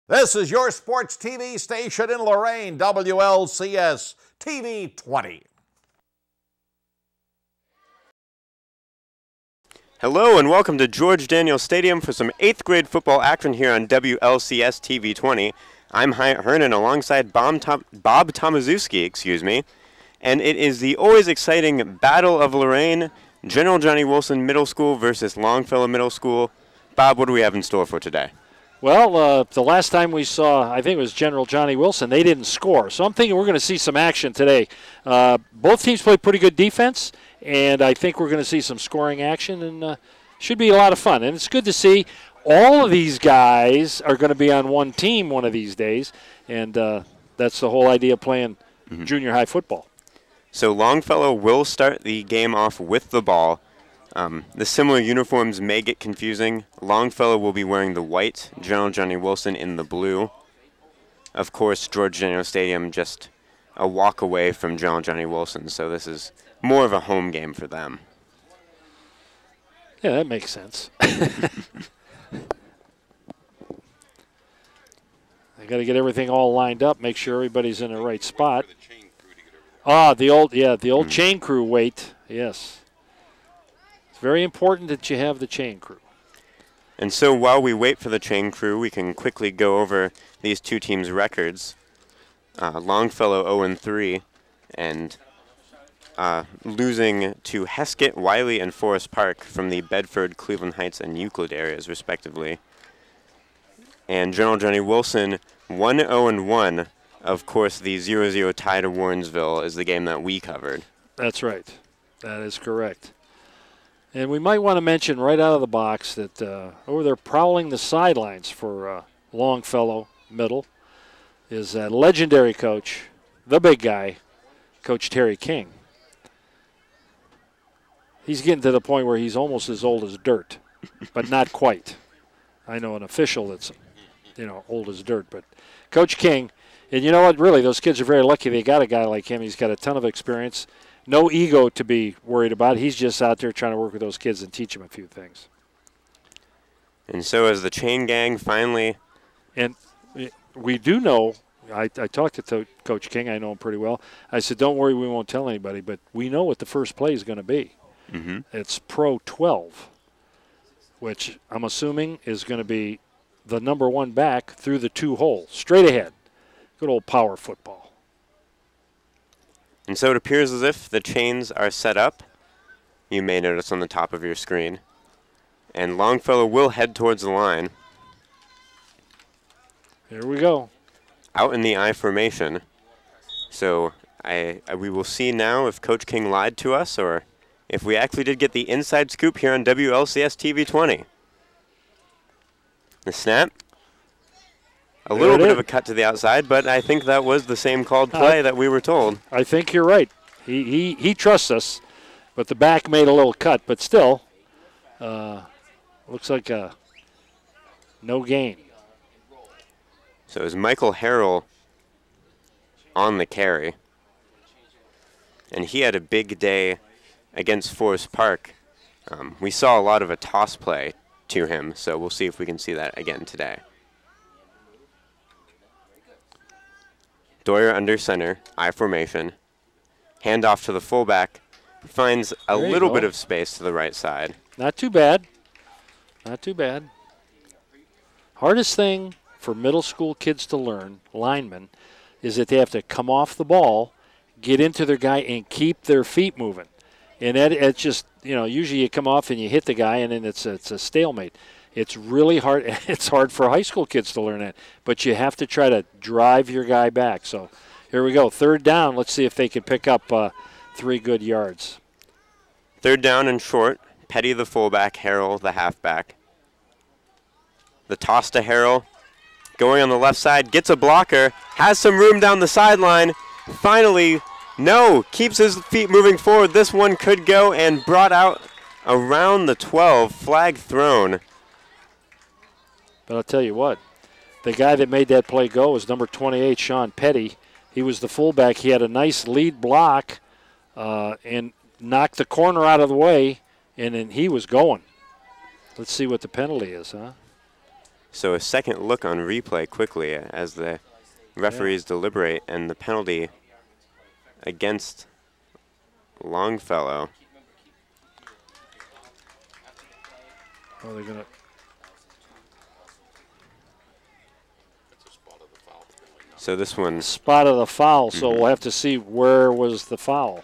This is your sports TV station in Lorain, WLCS TV 20. Hello and welcome to George Daniels Stadium for some 8th grade football action here on WLCS TV 20. I'm Hyatt Hernan alongside Bob Tomaszewski, and it is the always exciting Battle of Lorain, General Johnnie Wilson Middle School versus Longfellow Middle School. Bob, what do we have in store for today? Well, the last time we saw, I think it was General Johnnie Wilson, they didn't score. So I'm thinking we're going to see some action today. Both teams play pretty good defense, and I think we're going to see some scoring action, and should be a lot of fun. And it's good to see all of these guys are going to be on one team one of these days, and that's the whole idea of playing junior high football. So Longfellow will start the game off with the ball. The similar uniforms may get confusing. Longfellow will be wearing the white, General Johnnie Wilson in the blue. Of course, George Daniels Stadium just a walk away from General Johnnie Wilson, so this is more of a home game for them. Yeah, that makes sense. They got to get everything all lined up, make sure everybody's in the right spot. The old chain crew wait, yes. Very important that you have the chain crew. And so while we wait for the chain crew, we can quickly go over these two teams' records. Longfellow 0-3 and losing to Heskett, Wiley, and Forest Park from the Bedford, Cleveland Heights, and Euclid areas, respectively. And General Johnnie Wilson 1-0-1. Of course, the 0-0 tie to Warrensville is the game that we covered. That's right. That is correct. And we might want to mention right out of the box that over there prowling the sidelines for Longfellow Middle is a legendary coach, the big guy, Coach Terry King. He's getting to the point where he's almost as old as dirt, but not quite. I know an official that's, old as dirt, but Coach King, and you know what, really, those kids are very lucky they got a guy like him. He's got a ton of experience. No ego to be worried about. He's just out there trying to work with those kids and teach them a few things. And so as the chain gang finally... And we do know, I talked to Coach King, I know him pretty well. I said, don't worry, we won't tell anybody, but we know what the first play is going to be. It's Pro 12, which I'm assuming is going to be the number one back through the two holes, straight ahead. Good old power football. And so it appears as if the chains are set up. You may notice on the top of your screen. And Longfellow will head towards the line. Here we go. Out in the I formation. So we will see now if Coach King lied to us or if we actually did get the inside scoop here on WLCS TV 20. The snap. A little bit of a cut to the outside, but I think that was the same called play that we were told. I think you're right. He trusts us, but the back made a little cut, but still looks like a no gain. So it was Michael Harrell on the carry, and he had a big day against Forest Park. We saw a lot of a toss play to him, so we'll see if we can see that again today. Doyer under center, I formation. Handoff to the fullback. Finds a little bit of space to the right side. Not too bad. Not too bad. Hardest thing for middle school kids to learn, linemen, is that they have to come off the ball, get into their guy, and keep their feet moving. And it's just, usually you come off and you hit the guy, and then it's a stalemate. It's really hard. It's hard for high school kids to learn that. But you have to try to drive your guy back. So here we go. 3rd down. Let's see if they can pick up 3 good yards. 3rd down and short. Petty the fullback, Harrell the halfback. The toss to Harrell. Going on the left side. Gets a blocker. Has some room down the sideline. Finally, no. Keeps his feet moving forward. This one could go and brought out around the 12. Flag thrown. But I'll tell you what, the guy that made that play go was number 28, Sean Petty. He was the fullback. He had a nice lead block and knocked the corner out of the way, and then he was going. Let's see what the penalty is, huh? So a second look on replay quickly as the referees deliberate, and the penalty against Longfellow. Oh, they're going to. So this one. Spot of the foul, so we'll have to see where was the foul.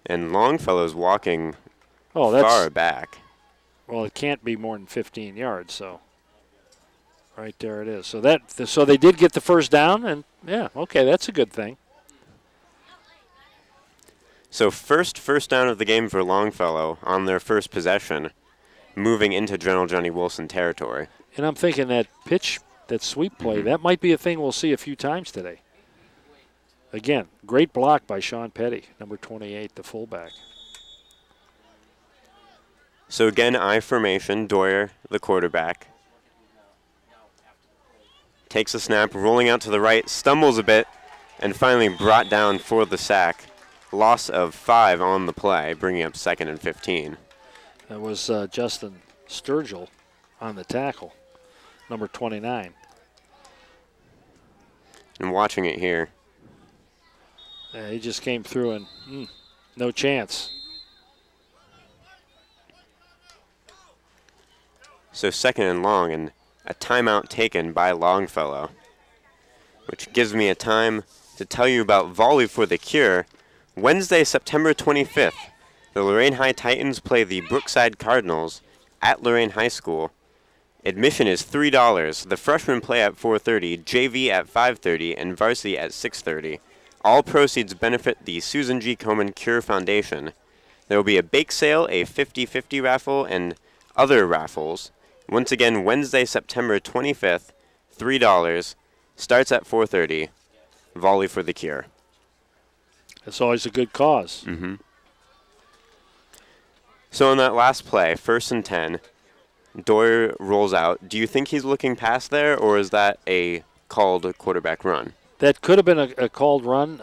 And Longfellow's walking that's far back. Well, it can't be more than 15 yards, so right there it is. So they did get the first down, and yeah, okay, that's a good thing. So first down of the game for Longfellow on their first possession, moving into Johnnie Wilson territory. And I'm thinking that pitch, that sweep play, that might be a thing we'll see a few times today. Again, great block by Sean Petty, number 28, the fullback. So again, I formation, Doyer, the quarterback. Takes a snap, rolling out to the right, stumbles a bit, and finally brought down for the sack. Loss of 5 on the play, bringing up 2nd and 15. That was Justin Sturgill on the tackle, number 29. And watching it here. He just came through and no chance. So 2nd and long, and a timeout taken by Longfellow, which gives me a time to tell you about Volley for the Cure. Wednesday, September 25th, the Lorain High Titans play the Brookside Cardinals at Lorain High School. Admission is $3. The freshmen play at 4:30, JV at 5:30, and varsity at 6:30. All proceeds benefit the Susan G. Komen Cure Foundation. There will be a bake sale, a 50-50 raffle, and other raffles. Once again, Wednesday, September 25th, $3. Starts at 4:30. Volley for the Cure. It's always a good cause. So on that last play, 1st and 10, Doyer rolls out. Do you think he's looking past there, or is that a called quarterback run? That could have been a called run.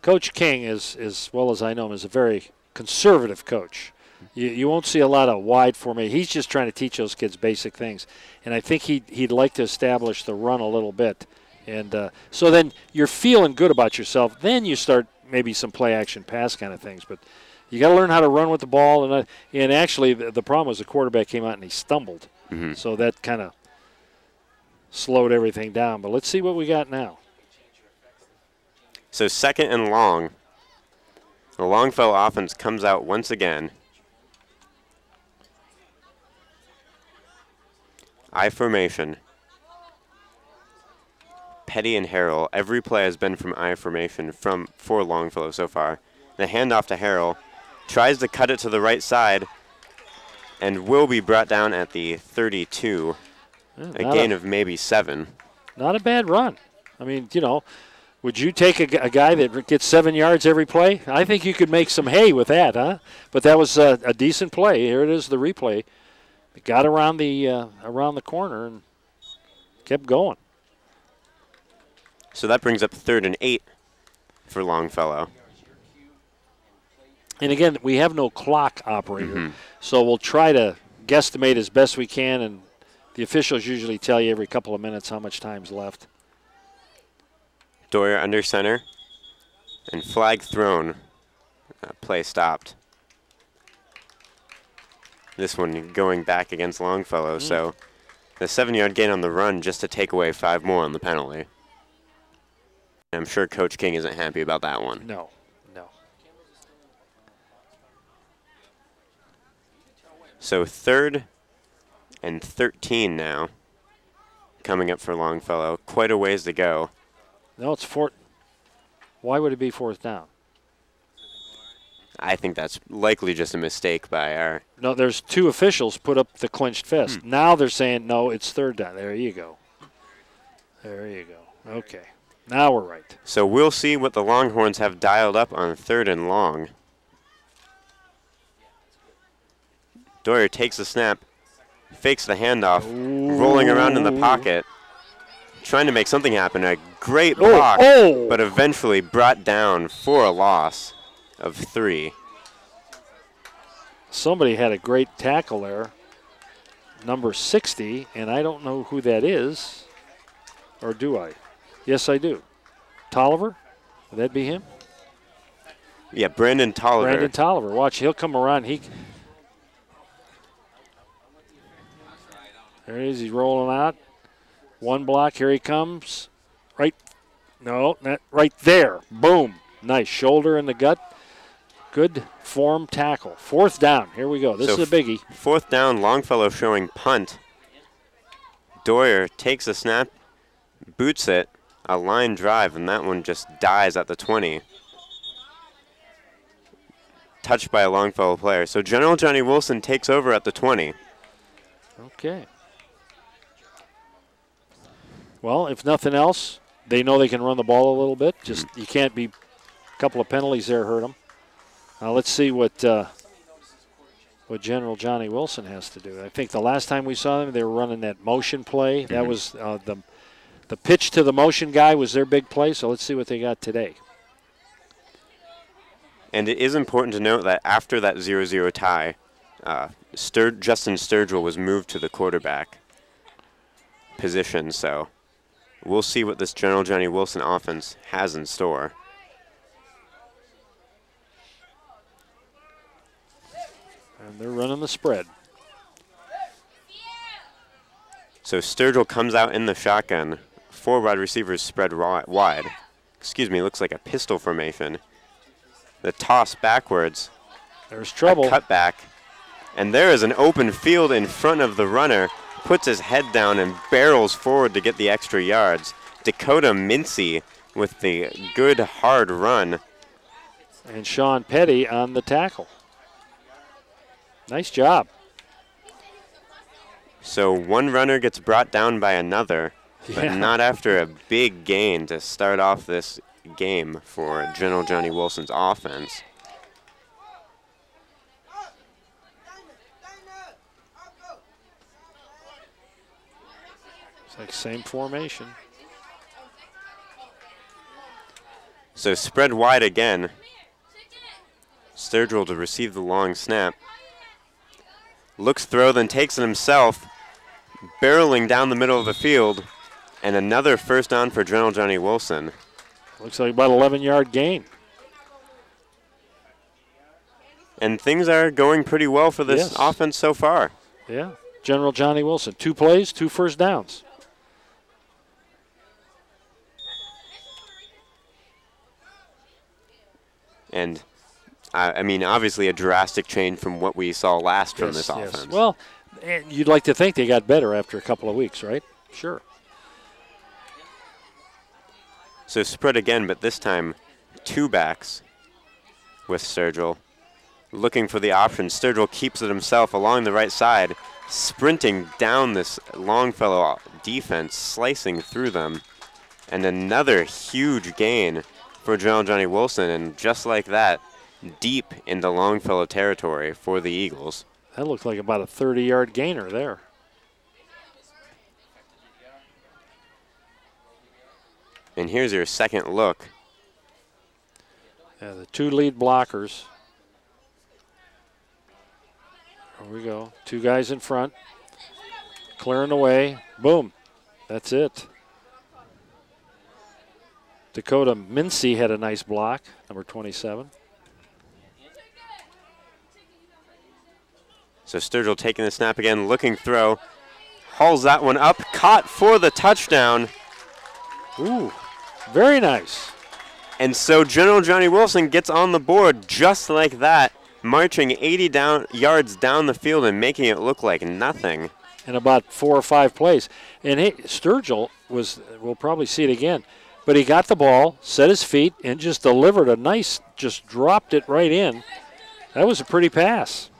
Coach King, as well as I know him, is a very conservative coach. You won't see a lot of wide formation. He's just trying to teach those kids basic things. And I think he'd like to establish the run a little bit. And so then you're feeling good about yourself. Then you start maybe some play action pass kind of things. But you got to learn how to run with the ball. And actually the problem was the quarterback came out and he stumbled. So that kind of slowed everything down. But let's see what we got now. So 2nd and long. The Longfellow offense comes out once again. I formation. Petty and Harrell. Every play has been from I formation for Longfellow so far. The handoff to Harrell. Tries to cut it to the right side and will be brought down at the 32. A gain of maybe 7. Not a bad run. I mean, would you take a guy that gets 7 yards every play? I think you could make some hay with that, huh? But that was a decent play. Here it is, the replay. It got around the corner and kept going. So that brings up 3rd and 8 for Longfellow. And again, we have no clock operator, so we'll try to guesstimate as best we can, and the officials usually tell you every couple of minutes how much time's left. Doyer under center, and flag thrown. Play stopped. This one going back against Longfellow, so the 7-yard gain on the run just to take away 5 more on the penalty. I'm sure Coach King isn't happy about that one. No. So 3rd and 13 now, coming up for Longfellow. Quite a ways to go. No, it's 4th. Why would it be 4th down? I think that's likely just a mistake by our... No, there's 2 officials put up the clenched fist. Now they're saying, no, it's 3rd down. There you go. There you go. Okay. Now we're right. So we'll see what the Longhorns have dialed up on 3rd and long. Doyer takes the snap, fakes the handoff, rolling around in the pocket, trying to make something happen. A great block, but eventually brought down for a loss of 3. Somebody had a great tackle there. number 60, and I don't know who that is. Or do I? Yes, I do. Tolliver? Would that be him? Yeah, Brandon Tolliver. Brandon Tolliver. Watch, he'll come around. There he is. He's rolling out. One block. Here he comes. Right. No, not right there. Boom. Nice. Shoulder in the gut. Good form tackle. 4th down. Here we go. This is a biggie. 4th down, Longfellow showing punt. Doyer takes a snap, boots it, a line drive, and that one just dies at the 20. Touched by a Longfellow player. So General Johnny Wilson takes over at the 20. Okay. Well, if nothing else, they know they can run the ball a little bit. Just you can't be a couple of penalties there hurt them. Let's see what General Johnny Wilson has to do. I think the last time we saw them, they were running that motion play. That was the pitch to the motion guy was their big play. So let's see what they got today. And it is important to note that after that 0-0 tie, Justin Sturgill was moved to the quarterback position. So we'll see what this General Johnny Wilson offense has in store. And they're running the spread. So Sturgill comes out in the shotgun. 4 wide receivers spread wide. Excuse me, looks like a pistol formation. The toss backwards. There's trouble. A cut back. And there is an open field in front of the runner. Puts his head down and barrels forward to get the extra yards. Dakota Mincy with the good hard run. And Sean Petty on the tackle. Nice job. So one runner gets brought down by another, but not after a big gain to start off this game for General Johnny Wilson's offense. It's like same formation. So spread wide again. Sturgill to receive the long snap. Looks throw, then takes it himself, barreling down the middle of the field, and another 1st down for General Johnny Wilson. Looks like about 11-yard gain. And things are going pretty well for this offense so far. Yeah, General Johnny Wilson. 2 plays, 2 first downs. And I mean, obviously a drastic change from what we saw last from this offense. Well, you'd like to think they got better after a couple of weeks, right? Sure. So spread again, but this time 2 backs with Sturgill. Looking for the option. Sturgill keeps it himself along the right side, sprinting down this Longfellow defense, slicing through them. And another huge gain for General Johnny Wilson, and just like that, deep into Longfellow territory for the Eagles. That looked like about a 30-yard gainer there. And here's your second look. Yeah, the 2 lead blockers. Here we go. 2 guys in front. Clearing away. Boom. That's it. Dakota Mincy had a nice block, number 27. So Sturgill taking the snap again, looking throw. Hauls that one up, caught for the touchdown. Ooh, very nice. And so General Johnny Wilson gets on the board just like that, marching 80 yards down the field and making it look like nothing. In about 4 or 5 plays. And hey, Sturgill we'll probably see it again, but he got the ball, set his feet, and just delivered a nice, just dropped it right in. That was a pretty pass.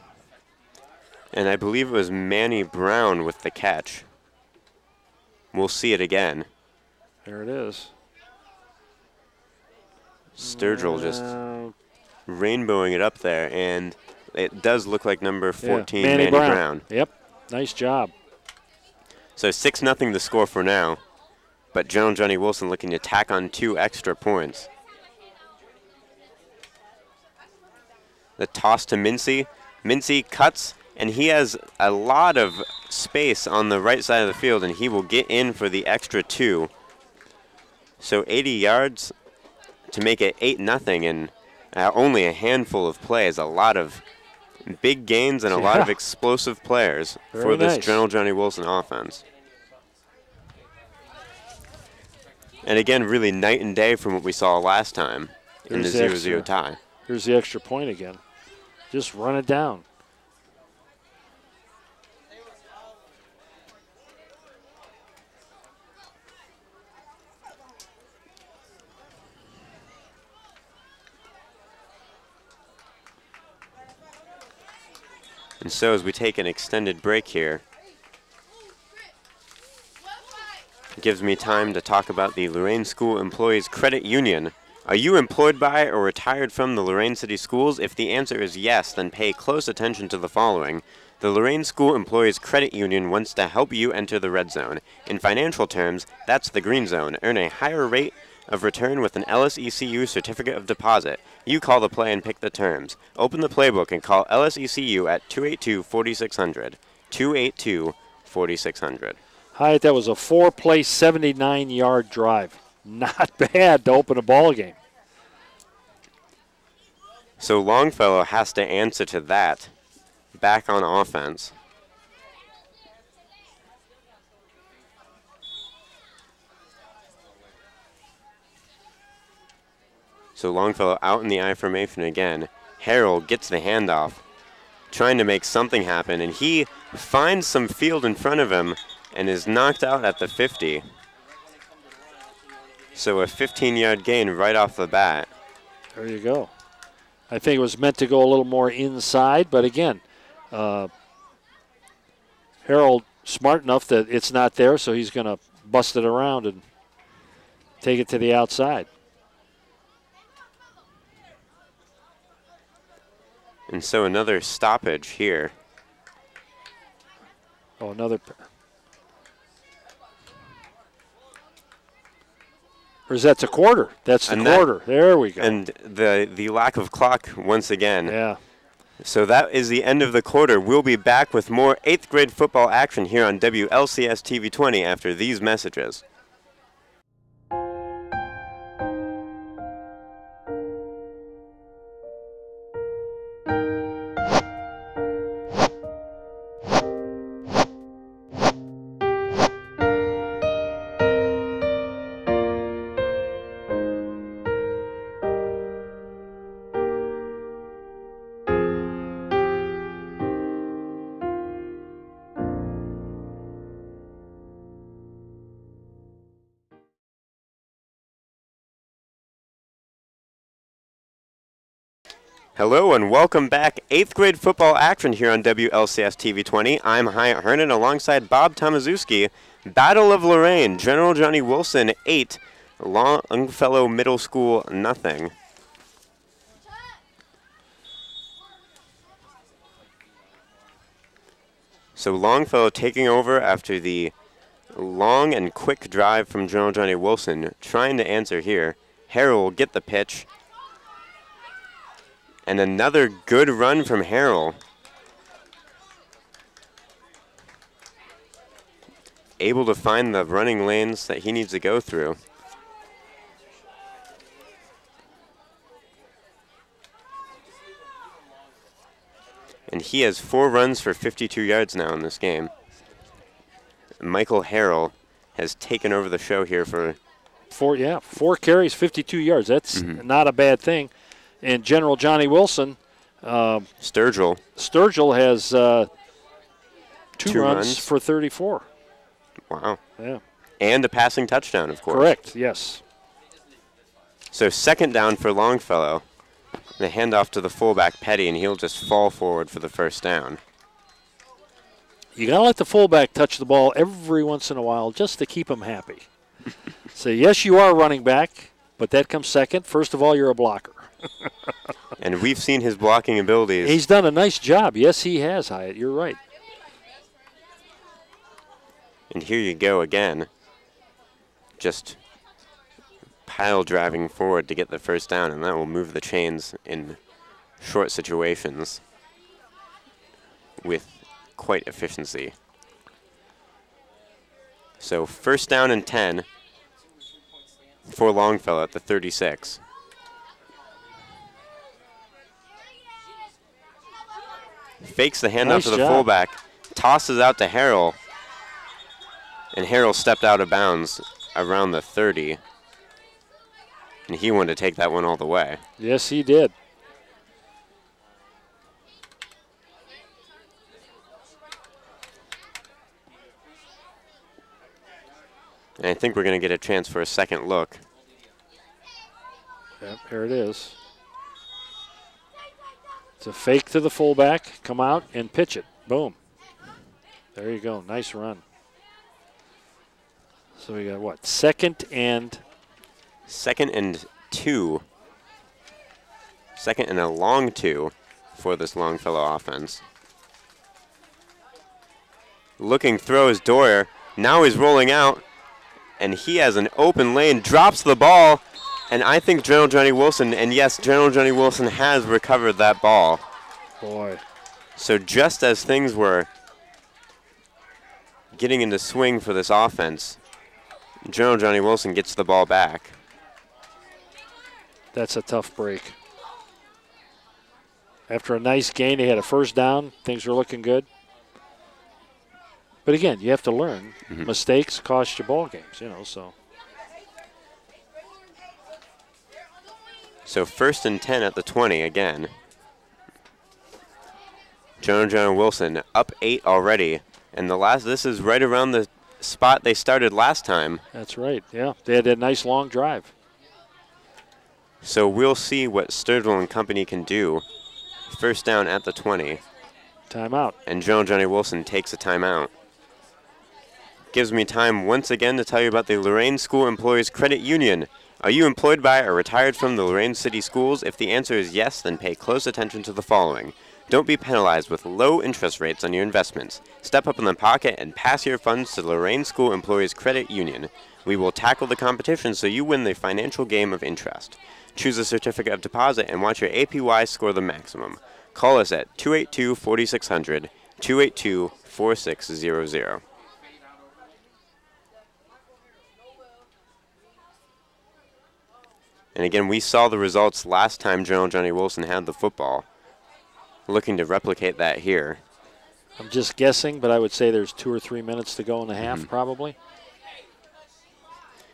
And I believe it was Manny Brown with the catch. We'll see it again. There it is. Sturgill just rainbowing it up there, and it does look like number 14, Manny Brown. Yep, nice job. So 6-0 the score for now, but General Johnny Wilson looking to tack on 2 extra points. The toss to Mincy. Mincy cuts, and he has a lot of space on the right side of the field, and he will get in for the extra 2. So 80 yards to make it 8-0 in only a handful of plays. A lot of big gains and a lot of explosive players for this General Johnny Wilson offense. And again, really night and day from what we saw last time in the 0-0 tie. Here's the extra point again. Just run it down. And so as we take an extended break here, it gives me time to talk about the Lorain School Employees Credit Union. Are you employed by or retired from the Lorain City Schools? If the answer is yes, then pay close attention to the following. The Lorain School Employees Credit Union wants to help you enter the red zone. In financial terms, that's the green zone. Earn a higher rate of return with an LSECU certificate of deposit. You call the play and pick the terms. Open the playbook and call LSECU at 282-4600. 282-4600. Hyatt, that was a 4-play, 79-yard drive. Not bad to open a ball game. So Longfellow has to answer to that back on offense. So Longfellow out in the I formation again. Harrell gets the handoff, trying to make something happen, and he finds some field in front of him and is knocked out at the 50. So a 15-yard gain right off the bat. There you go. I think it was meant to go a little more inside, but again, Harold smart enough that it's not there, so he's going to bust it around and take it to the outside. And so another stoppage here. Oh, another. Or is that the quarter? That's the quarter. There we go. And the lack of clock once again. Yeah. So that is the end of the quarter. We'll be back with more 8th grade football action here on WLCS TV 20 after these messages. Hello and welcome back. 8th grade football action here on WLCS TV 20. I'm Hyatt Hernan alongside Bob Tomaszewski. Battle of Lorain, General Johnny Wilson 8, Longfellow Middle School nothing. So Longfellow taking over after the long and quick drive from General Johnny Wilson, trying to answer here. Harrell will get the pitch. And another good run from Harrell. Able to find the running lanes that he needs to go through. And he has 4 runs for 52 yards now in this game. Michael Harrell has taken over the show here for 4 carries, 52 yards. That's not a bad thing. And General Johnny Wilson, Sturgill has 2 runs for 34. Wow. Yeah. And a passing touchdown, of course. Correct, yes. So 2nd down for Longfellow. The handoff to the fullback, Petty, and he'll just fall forward for the 1st down. You got to let the fullback touch the ball every once in a while just to keep him happy. So, yes, you are running back, but that comes second. First of all, you're a blocker. And we've seen his blocking abilities. He's done a nice job. Yes, he has, Hyatt. You're right. And here you go again. Just pile driving forward to get the 1st down, and that will move the chains in short situations with quite efficiency. So first down and 10 for Longfellow at the 36. Fakes the handoff Nice to the job. fullback, tosses out to Harrell, and Harrell stepped out of bounds around the 30. And he wanted to take that one all the way. Yes, he did. And I think we're going to get a chance for a second look. Yep, here it is. It's a fake to the fullback, come out and pitch it. Boom. There you go. Nice run. So we got what? Second and 2. Second and a long 2 for this Longfellow offense. Looking throw is Dwyer. Now he's rolling out, and he has an open lane, drops the ball, and I think General Johnny Wilson, and yes, General Johnny Wilson has recovered that ball. boy. So just as things were getting into swing for this offense, General Johnny Wilson gets the ball back. That's a tough break. After a nice gain, they had a first down. Things were looking good. But again, you have to learn. Mistakes cost you ball games, you know, so. So first and 10 at the 20 again. General Johnny Wilson up 8 already. And this is right around the spot they started last time. That's right, yeah. They had that nice long drive. So we'll see what Sturgill and company can do. First down at the 20. Timeout. And General Johnny Wilson takes a timeout. Gives me time once again to tell you about the Lorain School Employees Credit Union. Are you employed by or retired from the Lorain City Schools? If the answer is yes, then pay close attention to the following. Don't be penalized with low interest rates on your investments. Step up in the pocket and pass your funds to the Lorain School Employees Credit Union. We will tackle the competition so you win the financial game of interest. Choose a certificate of deposit and watch your APY score the maximum. Call us at 282-4600, 282-4600. And again, we saw the results last time General Johnny Wilson had the football. Looking to replicate that here. I'm just guessing, but I would say there's 2 or 3 minutes to go in the half, probably.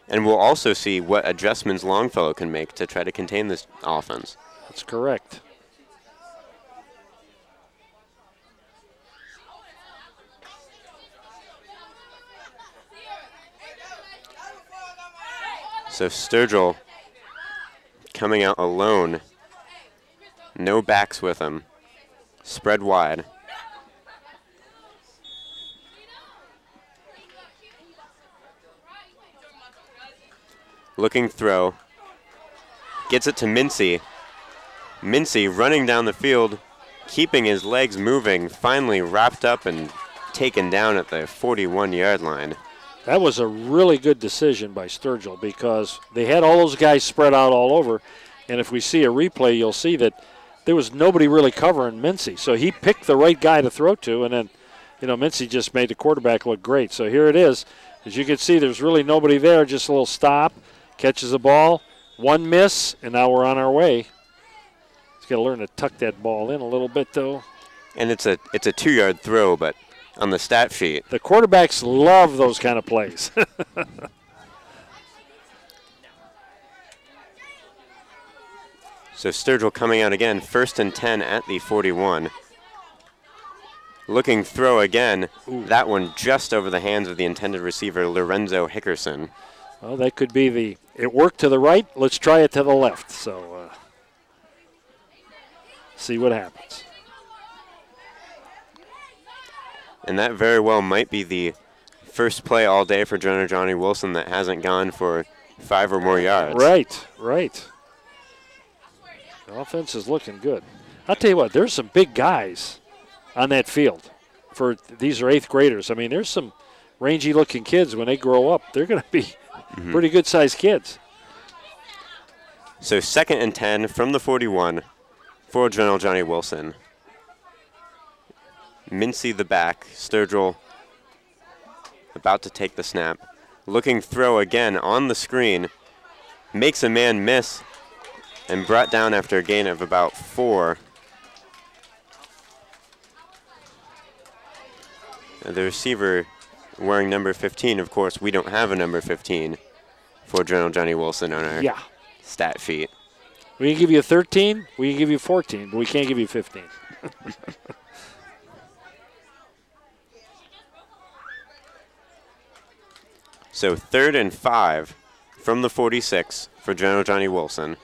And we'll also see what adjustments Longfellow can make to try to contain this offense. That's correct. So Sturgill coming out alone. No backs with him. Spread wide. Looking throw. Gets it to Mincy. Mincy running down the field, keeping his legs moving, finally wrapped up and taken down at the 41-yard line. That was a really good decision by Sturgill because they had all those guys spread out all over, and if we see a replay, you'll see that there was nobody really covering Mincy. So he picked the right guy to throw to, and then, Mincy just made the quarterback look great. So here it is. As you can see, there's really nobody there, just a little stop, catches the ball, one miss, and now we're on our way. He's got to learn to tuck that ball in a little bit, though. And it's a 2-yard throw, but on the stat sheet. The quarterbacks love those kind of plays. So Sturgill coming out again, first and 10 at the 41. Looking throw again. Ooh. That one just over the hands of the intended receiver, Lorenzo Hickerson. Well, that could be it worked to the right, let's try it to the left. So see what happens. And that very well might be the first play all day for General Johnny Wilson that hasn't gone for 5 or more yards. Right. The offense is looking good. I'll tell you what, there's some big guys on that field. These are 8th graders. I mean, there's some rangy-looking kids. When they grow up, they're going to be pretty good-sized kids. So second and 10 from the 41 for General Johnny Wilson. Mincy the back, Sturgill about to take the snap. Looking throw again on the screen. Makes a man miss and brought down after a gain of about 4. The receiver wearing number 15, of course, we don't have a number 15 for General Johnny Wilson on our stat sheet. We can give you 13, we can give you 14, but we can't give you 15. So 3rd and 5 from the 46 for General Johnny Wilson.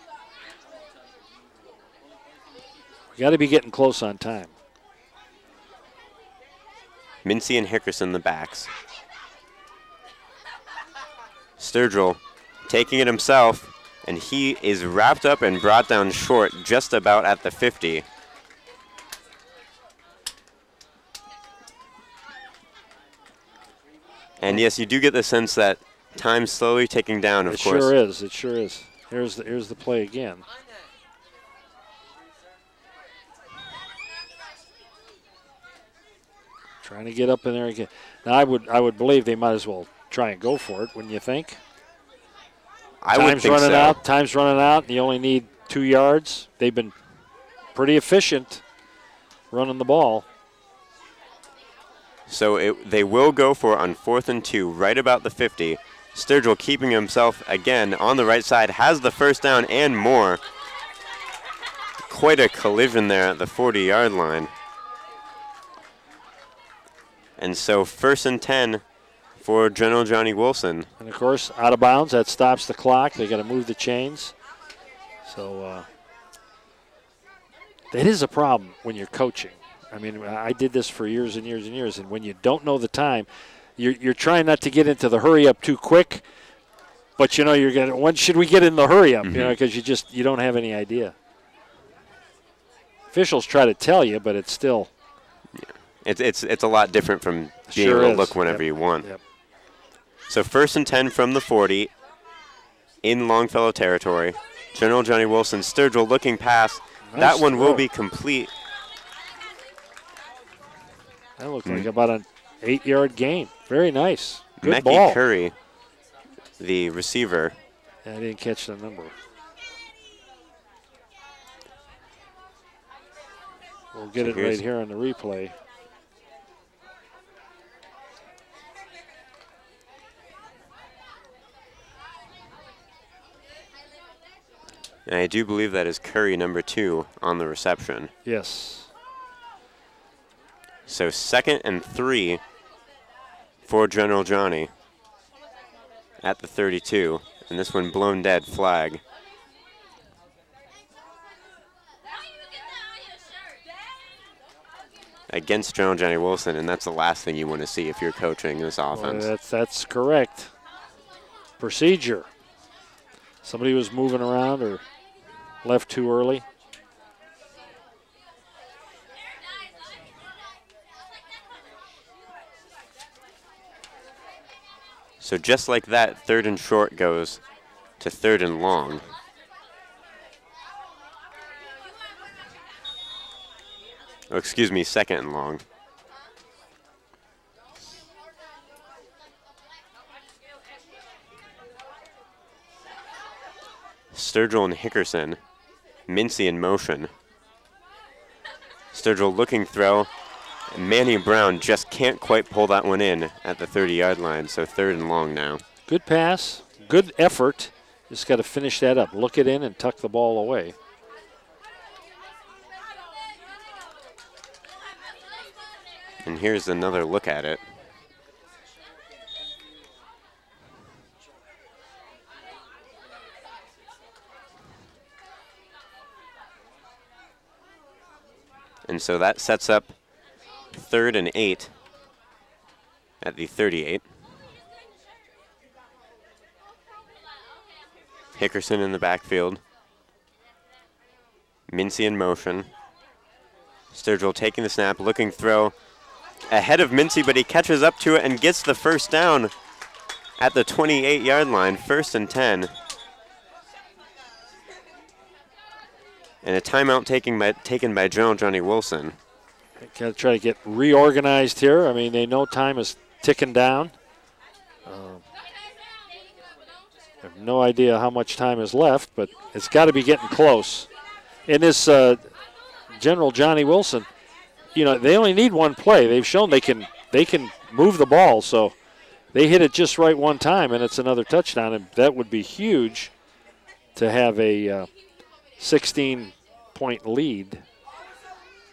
We got to be getting close on time. Mincy and Hickerson the backs. Sturgill taking it himself, and he is wrapped up and brought down short just about at the 50. And yes, you do get the sense that time's slowly ticking down, of course. It sure is. It sure is. Here's the play again. Trying to get up in there again. Now I would believe they might as well try and go for it, wouldn't you think? I would think so. Time's running out, and you only need 2 yards. They've been pretty efficient running the ball. So they will go for it on 4th and 2, right about the 50. Sturgill keeping himself again on the right side, has the first down and more. Quite a collision there at the 40-yard line. And so 1st and 10 for General Johnny Wilson. And of course, out of bounds, that stops the clock. They got to move the chains. So that is a problem when you're coaching. I mean, I did this for years and years and years, and when you don't know the time, you're trying not to get into the hurry up too quick. But you know, you're gonna. When should we get in the hurry up? You know, because you don't have any idea. Officials try to tell you, but it's still. Yeah. It's a lot different from being able to look whenever you want. Yep. So 1st and 10 from the 40 in Longfellow territory. General Johnny Wilson, Sturgill looking pass. Nice that one throw. will be complete. That looked like about an 8-yard gain. Very nice. Good Mecky ball. Curry, the receiver. Yeah, I didn't catch the number. We'll get it right here on the replay. And I do believe that is Curry, number 2, on the reception. Yes. So 2nd and 3 for General Johnny at the 32. And this one blown dead, flag. Against General Johnny Wilson, and that's the last thing you want to see if you're coaching this offense. Well, that's correct. Procedure. Somebody was moving around or left too early. So just like that, 3rd and short goes to 3rd and long. Oh, excuse me, 2nd and long. Sturgill and Hickerson. Mincy in motion. Sturgill looking throw. Manny Brown just can't quite pull that one in at the 30-yard line, so 3rd and long now. Good pass, good effort. Just got to finish that up. Look it in and tuck the ball away. And here's another look at it. And so that sets up 3rd and 8 at the 38. Hickerson in the backfield. Mincy in motion. Sturgill taking the snap, looking throw. Ahead of Mincy, but he catches up to it and gets the first down at the 28-yard line, 1st and 10. And a timeout taken by General Johnny Wilson. Got to try to get reorganized here. I mean, they know time is ticking down. no idea how much time is left, but it's got to be getting close. And this General Johnnie Wilson, you know, they only need one play. They've shown they can move the ball, so they hit it just right one time, and it's another touchdown, and that would be huge to have a 16-point lead.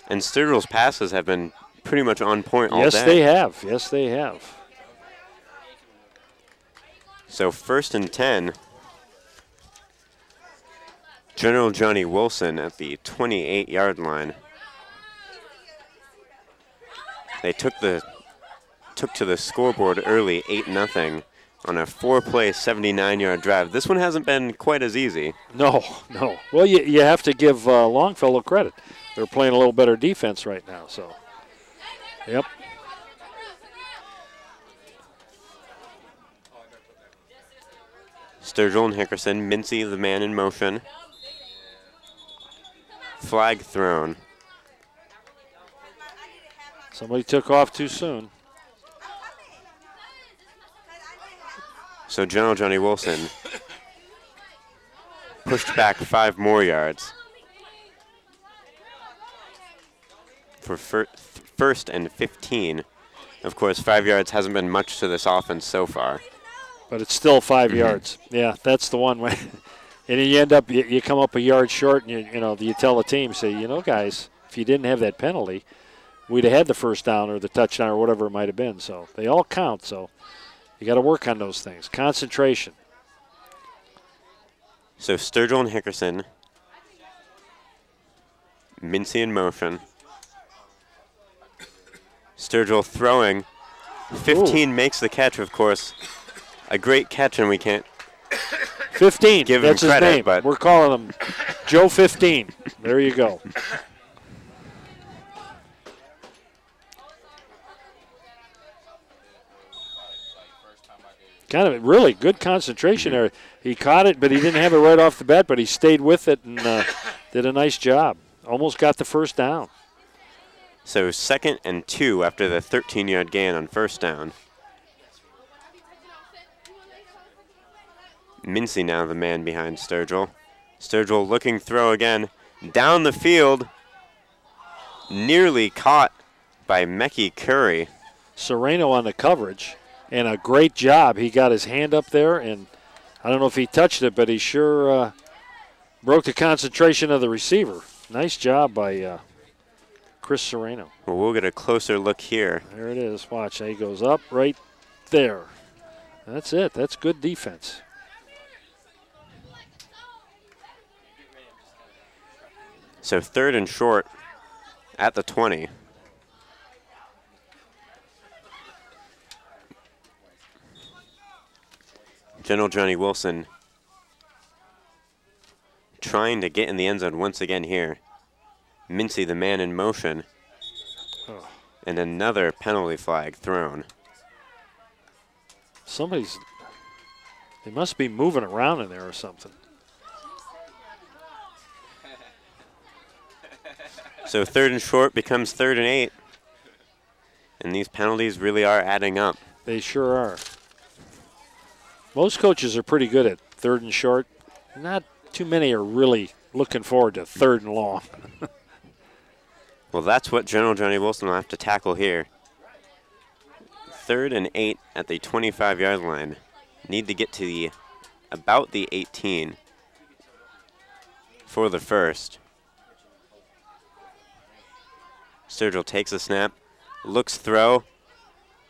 And Sturgill's passes have been pretty much on point all day. Yes, they have. Yes, they have. So 1st and 10. General Johnnie Wilson at the 28-yard line. They took to the scoreboard early, 8-0, on a 4-play, 79-yard drive. This one hasn't been quite as easy. No. Well, you have to give Longfellow credit. They're playing a little better defense right now. So, yep. Sturgill and Hickerson, Mincy the man in motion. Flag thrown. Somebody took off too soon. So General Johnnie Wilson pushed back 5 more yards for 1st and 15. Of course, 5 yards hasn't been much to this offense so far. But it's still 5 yards. Yeah, that's the one. And then you end up, you come up a yard short, and you tell the team, say, guys, if you didn't have that penalty, we'd have had the first down or the touchdown or whatever it might have been. So they all count. So you got to work on those things. Concentration. So Sturgill and Hickerson, Mincy in motion. Sturgill throwing. 15 makes the catch, of course. A great catch, and we can't 15. give That's him credit. His name. But we're calling him Joe 15. There you go. Kind of really good concentration there. He caught it, but he didn't have it right off the bat, but he stayed with it and did a nice job. Almost got the first down. So 2nd and 2 after the 13-yard gain on 1st down. Mincy now the man behind Sturgill. Sturgill looking throw again. Down the field. Nearly caught by Mekhi Curry. Serrano on the coverage. And a great job. He got his hand up there, and I don't know if he touched it, but he sure broke the concentration of the receiver. Nice job by Chris Serrano. Well, we'll get a closer look here. There it is. Watch. He goes up right there. That's it. That's good defense. So 3rd and short at the 20. General Johnnie Wilson trying to get in the end zone once again here. Mincy the man in motion. Oh. And another penalty flag thrown. They must be moving around in there or something. So 3rd and short becomes 3rd and 8. And these penalties really are adding up. They sure are. Most coaches are pretty good at 3rd and short. Not too many are really looking forward to 3rd and long. Well, that's what General Johnnie Wilson will have to tackle here. 3rd and 8 at the 25-yard line. Need to get to about the 18 for the first. Sturgill takes a snap, looks throw,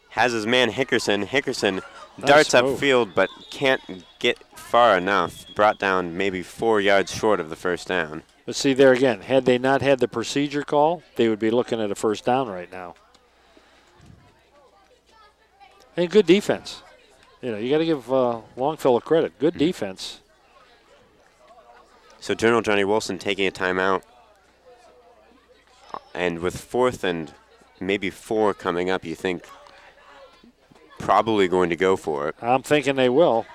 has his man Hickerson. Hickerson darts upfield but can't get far enough. Brought down maybe 4 yards short of the first down. But see there again, had they not had the procedure call, they would be looking at a first down right now. And good defense. You got to give Longfellow credit. Good defense. So General Johnnie Wilson taking a timeout. And with 4th and maybe 4 coming up, you think probably going to go for it. I'm thinking they will.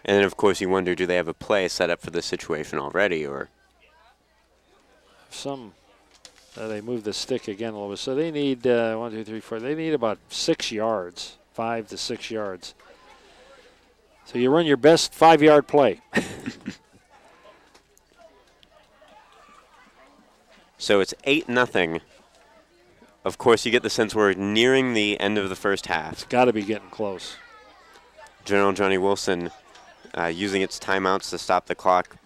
And then, of course, you wonder, do they have a play set up for this situation already? Or they move the stick again a little bit. So they need 1, 2, 3, 4. They need about 6 yards 5 to 6 yards. So you run your best 5-yard play. So it's 8-0. Of course, you get the sense we're nearing the end of the first half. It's got to be getting close. General Johnny Wilson using its timeouts to stop the clock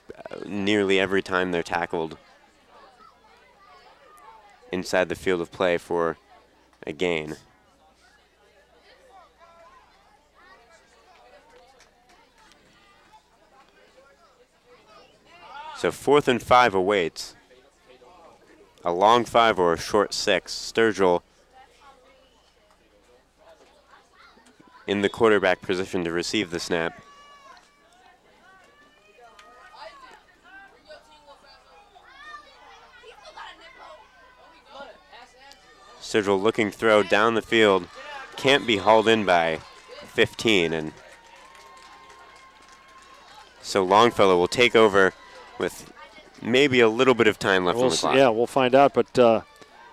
nearly every time they're tackled inside the field of play for a gain. So 4th and 5 awaits. A long 5 or a short 6. Sturgill in the quarterback position to receive the snap. Sturgill looking throw down the field. Can't be hauled in by 15. And so Longfellow will take over with maybe a little bit of time left on the clock. Yeah, we'll find out. But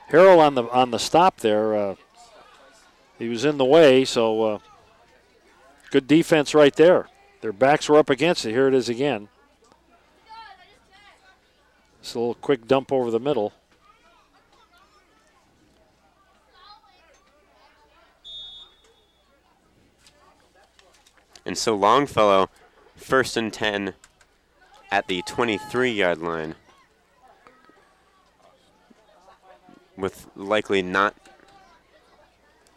Harrell on the stop there, he was in the way, so good defense right there. Their backs were up against it. Here it is again. It's a little quick dump over the middle. And so Longfellow, 1st and 10 at the 23-yard line, with likely not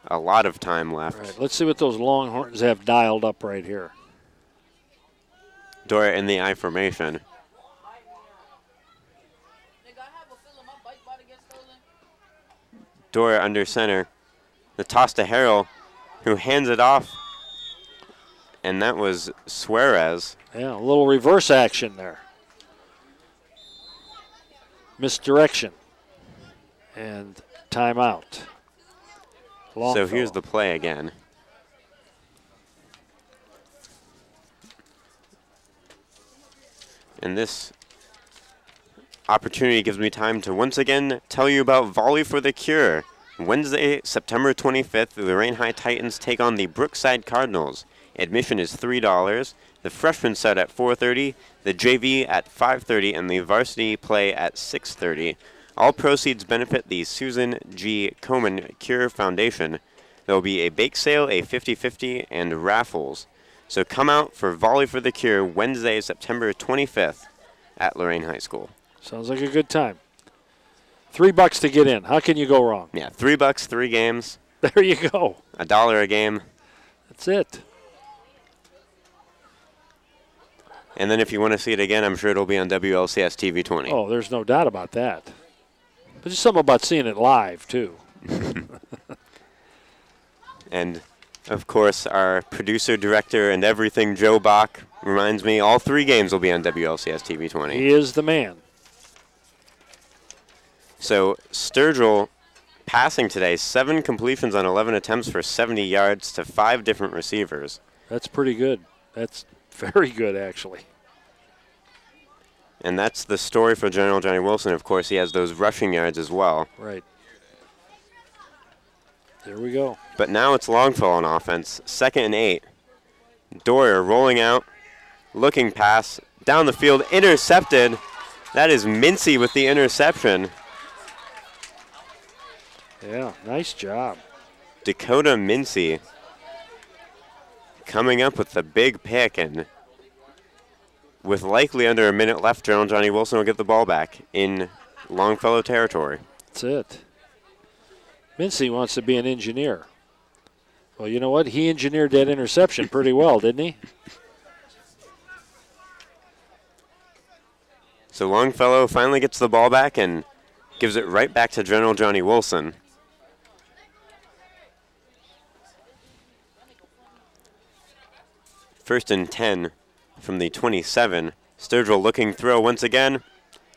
a lot of time left. Right, let's see what those Longhorns have dialed up right here. Dora in the I formation. Dora under center. The toss to Harrell, who hands it off. And that was Suarez. Yeah, a little reverse action there. Misdirection. And timeout. So here's the play again. And this opportunity gives me time to once again tell you about Volley for the Cure. Wednesday, September 25th, the Lorain High Titans take on the Brookside Cardinals. Admission is $3. The freshmen set at 4:30, the JV at 5:30, and the varsity play at 6:30. All proceeds benefit the Susan G. Komen Cure Foundation. There will be a bake sale, a 50-50, and raffles. So come out for Volley for the Cure Wednesday, September 25th at Lorain High School. Sounds like a good time. $3 to get in. How can you go wrong? Yeah, $3, 3 games. There you go. $1 a game. That's it. And then if you want to see it again, I'm sure it'll be on WLCS TV 20. Oh, there's no doubt about that. But there's something about seeing it live, too. And, of course, our producer, director, and everything, Joe Bach, reminds me all 3 games will be on WLCS TV 20. He is the man. So Sturgill passing today, 7 completions on 11 attempts for 70 yards to 5 different receivers. That's pretty good. That's very good, actually. And that's the story for General Johnny Wilson. Of course, he has those rushing yards as well. Right. There we go. But now it's Longfellow on offense. 2nd and 8. Dwyer rolling out, looking pass, down the field, intercepted. That is Mincy with the interception. Yeah, nice job. Dakota Mincy coming up with the big pick, and with likely under a minute left, General Johnny Wilson will get the ball back in Longfellow territory. That's it. Mincy wants to be an engineer. Well, you know what? He engineered that interception pretty well, didn't he? So Longfellow finally gets the ball back and gives it right back to General Johnny Wilson. First and 10 from the 27. Sturgill looking throw once again.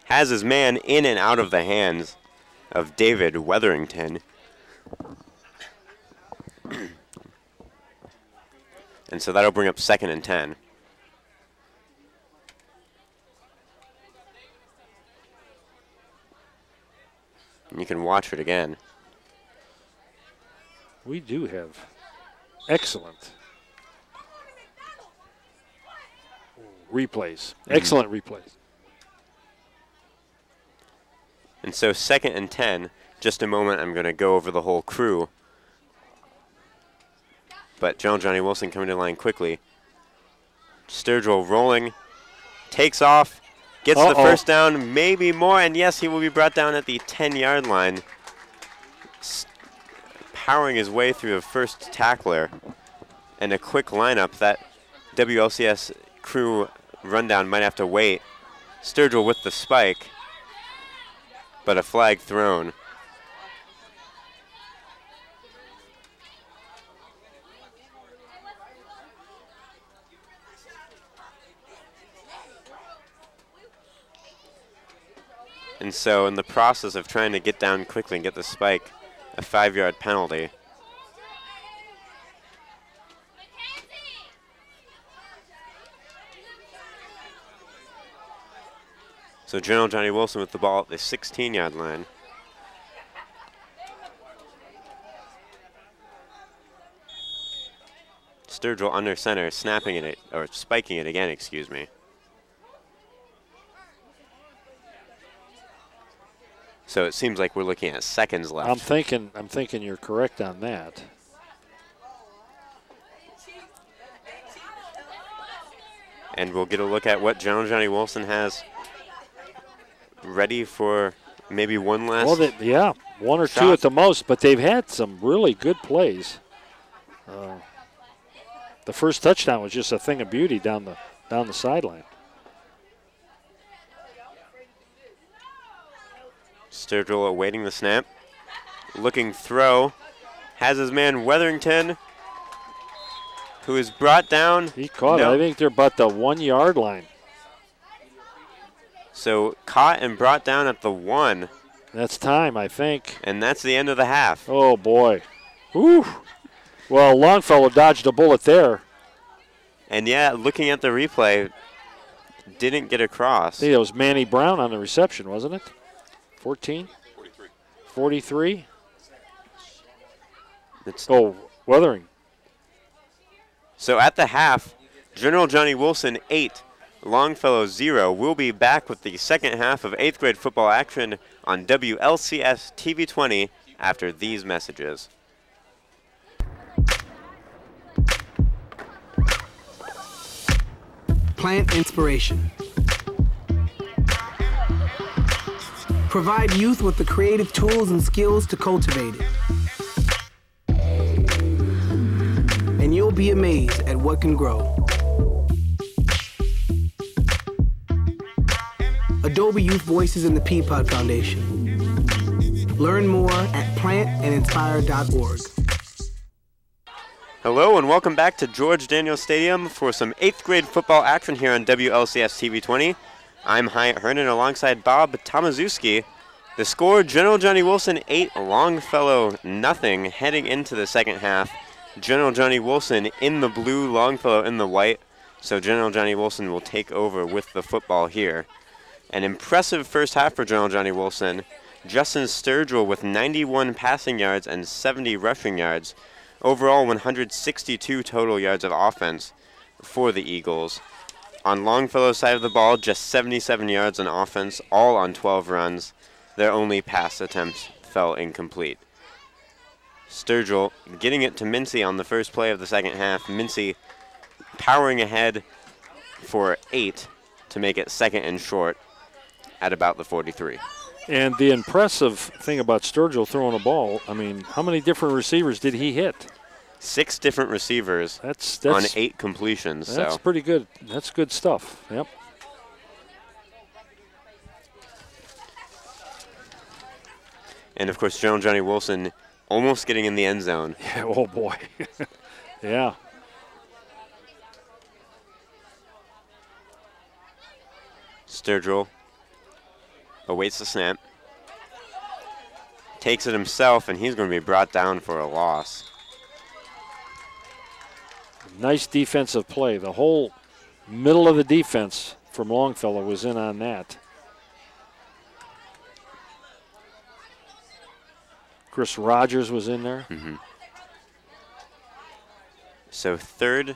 Has his man in and out of the hands of David Weatherington. And so that'll bring up 2nd and 10. And you can watch it again. We do have Excellent. Replays. Excellent replays. And so 2nd and 10. Just a moment, I'm going to go over the whole crew. But Johnnie Wilson coming to the line quickly. Sturgill rolling, takes off, gets the first down, maybe more, and yes, he will be brought down at the 10-yard line. Powering his way through the first tackler. And a quick lineup. That WLCS crew rundown might have to wait. Sturgill with the spike, but a flag thrown. And so in the process of trying to get down quickly and get the spike, a 5-yard penalty. So Johnnie Wilson with the ball at the 16-yard line. Sturgill under center, snapping it, or spiking it again, excuse me. So it seems like we're looking at seconds left. I'm thinking you're correct on that. And we'll get a look at what Johnnie Wilson has ready for maybe one last. Well, yeah, one or two at the most, but they've had some really good plays. The first touchdown was just a thing of beauty down the sideline. Sturgill awaiting the snap, looking throw, has his man Weatherington, who is brought down. He caught it. I think they're about the 1-yard line. So caught and brought down at the 1. That's time, I think. And that's the end of the half. Oh, boy. Whew. Well, Longfellow dodged a bullet there. And, yeah, looking at the replay, didn't get across. I think that was Manny Brown on the reception, wasn't it? 14? 43. 43? It's Weathering. So at the half, Johnnie Wilson 8, Longfellow 0. We'll be back with the second half of 8th grade football action on WLCS TV 20 after these messages. Plant inspiration. Provide youth with the creative tools and skills to cultivate it. And you'll be amazed at what can grow. Adobe Youth Voices and the Peapod Foundation. Learn more at plantandinspire.org. Hello and welcome back to George Daniels Stadium for some 8th grade football action here on WLCS TV 20. I'm Hyatt Hernan alongside Bob Tomaszewski. The score, Johnnie Wilson 8, Longfellow nothing heading into the second half. Johnnie Wilson in the blue, Longfellow in the white. So Johnnie Wilson will take over with the football here. An impressive first half for Johnnie Wilson. Justin Sturgill with 91 passing yards and 70 rushing yards. Overall, 162 total yards of offense for the Eagles. On Longfellow's side of the ball, just 77 yards on offense, all on 12 runs. Their only pass attempts fell incomplete. Sturgill getting it to Mincy on the first play of the second half. Mincy powering ahead for 8 to make it second and short at about the 43. And the impressive thing about Sturgill throwing a ball, I mean, how many different receivers did he hit? 6 different receivers that's on 8 completions. That's pretty good. That's good stuff. Yep. And, of course, Johnnie Wilson almost getting in the end zone. Yeah, oh, boy. Yeah. Sturgill awaits the snap. Takes it himself, and he's going to be brought down for a loss. Nice defensive play. The whole middle of the defense from Longfellow was in on that. Chris Rogers was in there. Mm-hmm. So 3rd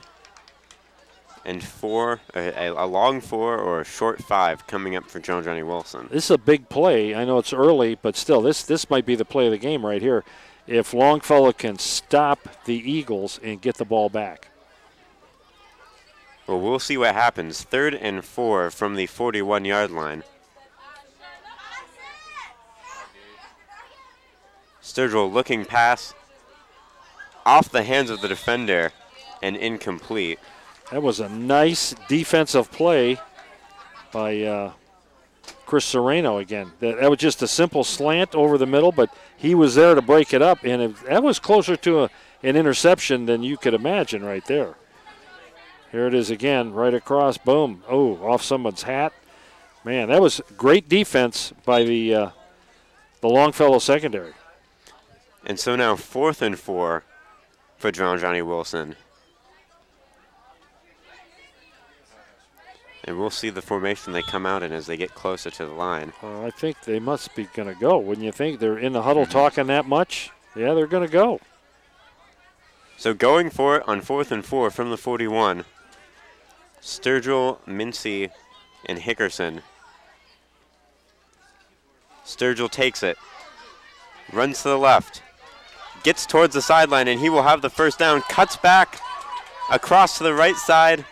and 4, a long 4 or a short 5 coming up for Johnnie Wilson. This is a big play. I know it's early, but still, this might be the play of the game right here. If Longfellow can stop the Eagles and get the ball back. Well, we'll see what happens. 3rd and 4 from the 41-yard line. Sturgill looking pass off the hands of the defender and incomplete. That was a nice defensive play by Chris Serrano again. That was just a simple slant over the middle, but he was there to break it up, and that was closer to an interception than you could imagine right there. Here it is again, right across, boom. Oh, off someone's hat. Man, that was great defense by the Longfellow secondary. And so now 4th and 4 for Johnnie Wilson. And we'll see the formation they come out in as they get closer to the line. I think they must be going to go. Wouldn't you think? They're in the huddle talking that much. Yeah, they're going to go. So going for it on 4th and 4 from the 41. Sturgill, Mincy, and Hickerson. Sturgill takes it. Runs to the left. Gets towards the sideline, and he will have the first down. Cuts back across to the right side.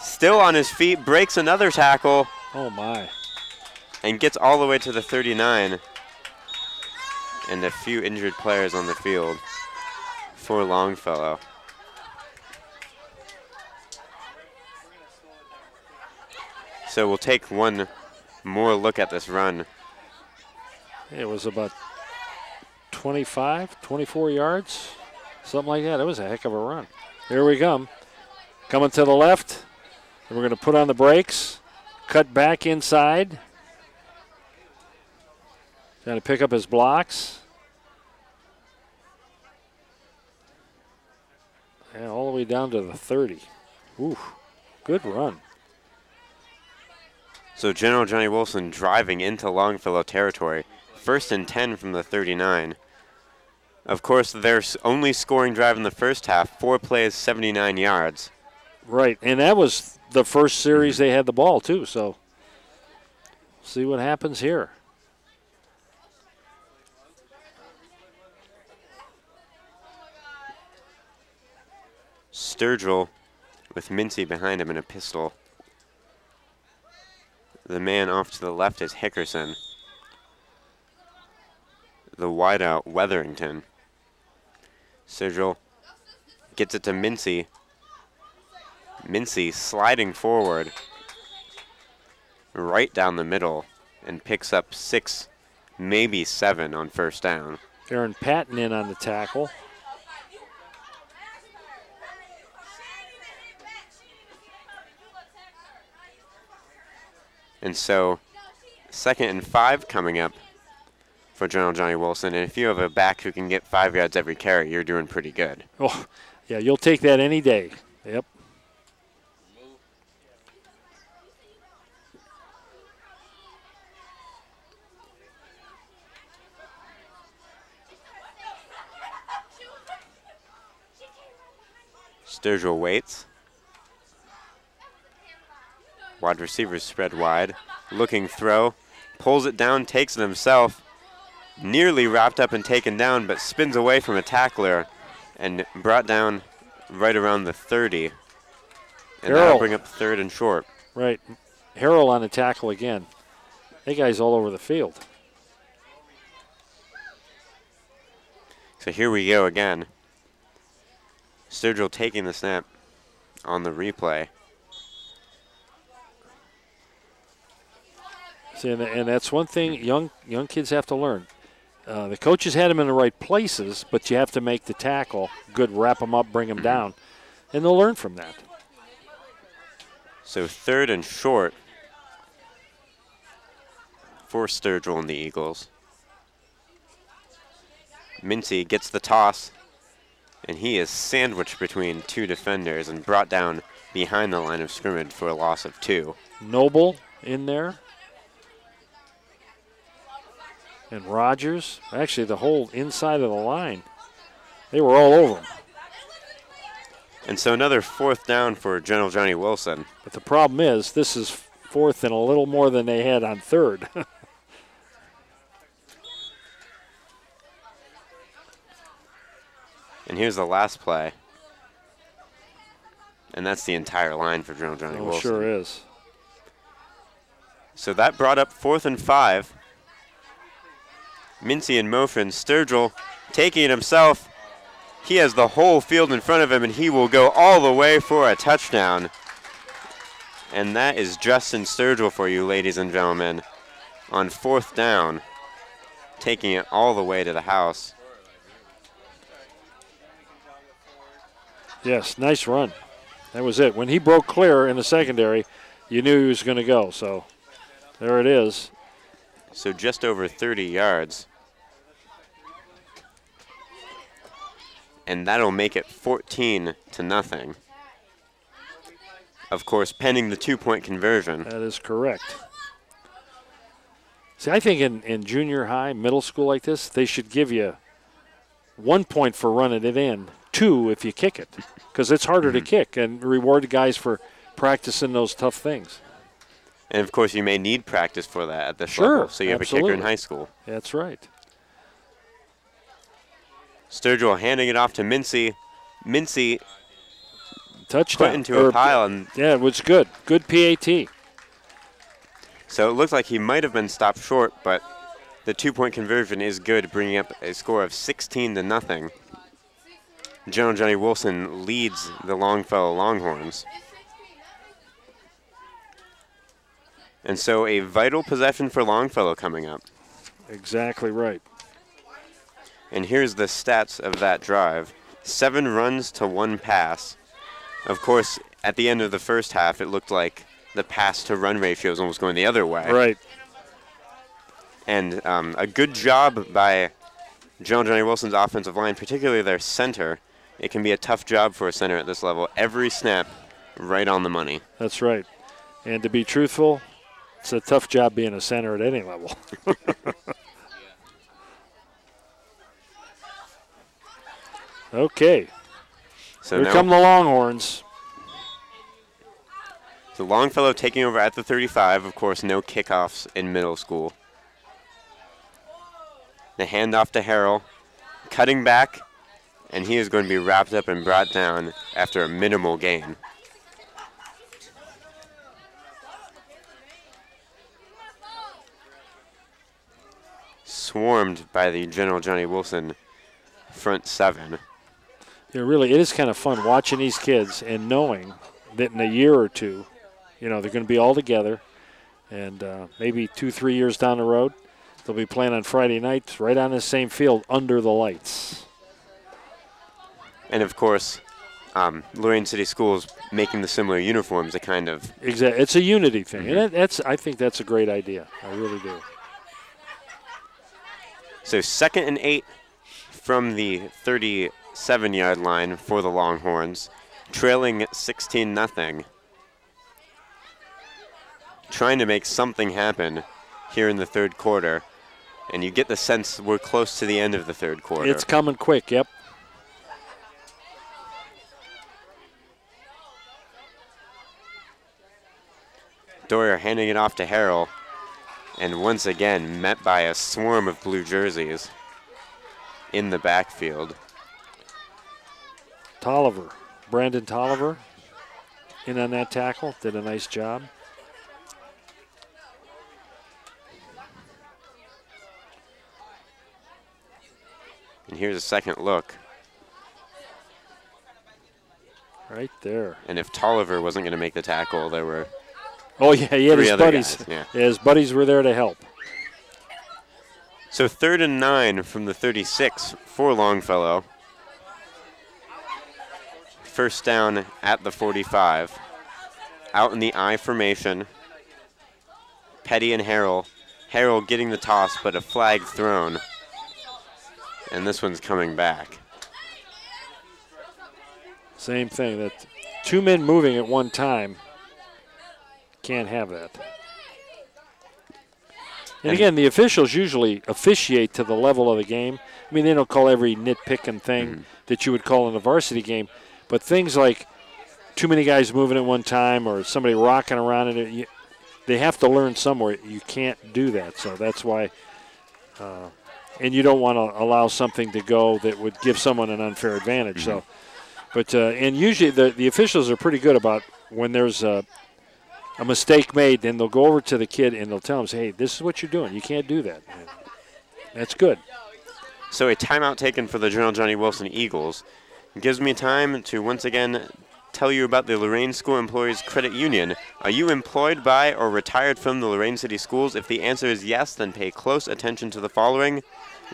Still on his feet, breaks another tackle. Oh, my. And gets all the way to the 39. And a few injured players on the field for Longfellow. So we'll take one more look at this run. It was about 25, 24 yards, something like that. It was a heck of a run. Here we come. Coming to the left. And we're going to put on the brakes, cut back inside. Trying to pick up his blocks. Yeah, all the way down to the 30. Ooh, good run. So Johnnie Wilson driving into Longfellow territory. 1st and 10 from the 39. Of course, their only scoring drive in the first half, 4 plays, 79 yards. Right, and that was the first series they had the ball too, so see what happens here. Sturgill with Mincy behind him in a pistol. The man off to the left is Hickerson. The wideout, Weatherington. Sturgill gets it to Mincy. Mincy sliding forward right down the middle and picks up 6, maybe 7 on first down. Aaron Patton in on the tackle. And so 2nd and 5 coming up for Johnnie Wilson. And if you have a back who can get 5 yards every carry, you're doing pretty good. Oh, yeah, you'll take that any day. Yep. Sturgill waits. Wide receivers spread wide. Looking throw. Pulls it down, takes it himself. Nearly wrapped up and taken down, but spins away from a tackler and brought down right around the 30. And that'll bring up 3rd and short. Right. Harrell on the tackle again. That guy's all over the field. So here we go again. Sturgill taking the snap on the replay. See, and that's one thing young kids have to learn. The coaches had them in the right places, but you have to make the tackle good, wrap them up, bring them down, and they'll learn from that. So 3rd and short for Sturgill and the Eagles. Mincy gets the toss, and he is sandwiched between 2 defenders and brought down behind the line of scrimmage for a loss of 2. Noble in there. And Rogers, actually the whole inside of the line, they were all over him. And so another 4th down for General Johnny Wilson. But the problem is this is 4th and a little more than they had on 3rd. And here's the last play. And that's the entire line for General Johnny Wilson. Sure is. So that brought up 4th and 5. Mincy in motion. Sturgill taking it himself. He has the whole field in front of him, and he will go all the way for a touchdown. And that is Justin Sturgill for you, ladies and gentlemen, on 4th down, taking it all the way to the house. Yes, nice run. That was it. When he broke clear in the secondary, you knew he was going to go. So there it is. So just over 30 yards. And that'll make it 14-0. Of course, pending the 2-point conversion. That is correct. See, I think in junior high, middle school like this, they should give you 1 point for running it in, 2 if you kick it, because it's harder to kick, and reward the guys for practicing those tough things. And, of course, you may need practice for that at this level, so you have a kicker in high school. That's right. Sturgill handing it off to Mincy. Mincy touchdown. Put into a pile. And yeah, it was good. Good PAT. So it looks like he might have been stopped short, but the 2-point conversion is good, bringing up a score of 16-0. General Johnny Wilson leads the Longfellow Longhorns. And so a vital possession for Longfellow coming up. Exactly right. And here's the stats of that drive. 7 runs to 1 pass. Of course, at the end of the first half, it looked like the pass-to-run ratio was almost going the other way. Right. And a good job by General Johnny Wilson's offensive line, particularly their center. It can be a tough job for a center at this level. Every snap right on the money. That's right. And to be truthful, it's a tough job being a center at any level. Okay. So here now come the Longhorns. So Longfellow taking over at the 35. Of course, no kickoffs in middle school. The handoff to Harrell. Cutting back, and he is going to be wrapped up and brought down after a minimal gain. Swarmed by the General Johnny Wilson front 7. Yeah, really, it is kind of fun watching these kids and knowing that in a year or two, you know, they're going to be all together, and maybe 2-3 years down the road, they'll be playing on Friday nights right on the same field under the lights. And, of course, Lorain City Schools making the similar uniforms a kind of... Exactly. It's a unity thing, and I think that's a great idea. I really do. So 2nd and 8 from the 37-yard line for the Longhorns, trailing 16-0. Trying to make something happen here in the third quarter, and you get the sense we're close to the end of the third quarter. It's coming quick, yep. Dwyer handing it off to Harrell, and once again met by a swarm of blue jerseys in the backfield. Tolliver, Brandon Tolliver, in on that tackle, did a nice job. And here's a second look. Right there. And if Tolliver wasn't going to make the tackle, there were oh, yeah, he had three his other buddies. guys, yeah. Yeah, his buddies were there to help. So 3rd and 9 from the 36 for Longfellow. First down at the 45. Out in the I formation. Petty and Harrell. Harrell getting the toss, but a flag thrown. And this one's coming back. Same thing, that 2 men moving at one time. Can't have that. And again, the officials usually officiate to the level of the game. I mean, they don't call every nitpicking thing that you would call in a varsity game, But things like too many guys moving at one time or somebody rocking around in it, they have to learn somewhere. You can't do that. So that's why and you don't want to allow something to go that would give someone an unfair advantage. So, but and usually the officials are pretty good about when there's a mistake made, then they'll go over to the kid and they'll tell him, hey, this is what you're doing. You can't do that. And that's good. So a timeout taken for the General Johnny Wilson Eagles. It gives me time to once again tell you about the Lorain School Employees Credit Union. Are you employed by or retired from the Lorain City Schools? If the answer is yes, then pay close attention to the following.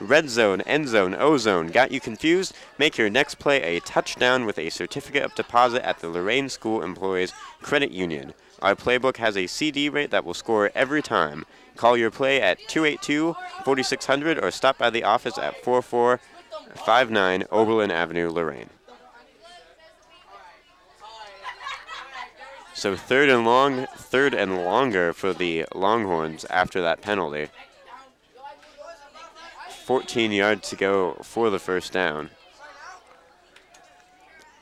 Red zone, end zone, O zone. Got you confused? Make your next play a touchdown with a certificate of deposit at the Lorain School Employees Credit Union. Our playbook has a CD rate that will score every time. Call your play at 282-4600 or stop by the office at 4459 Oberlin Avenue, Lorain. So third and longer for the Longhorns after that penalty. 14 yards to go for the first down.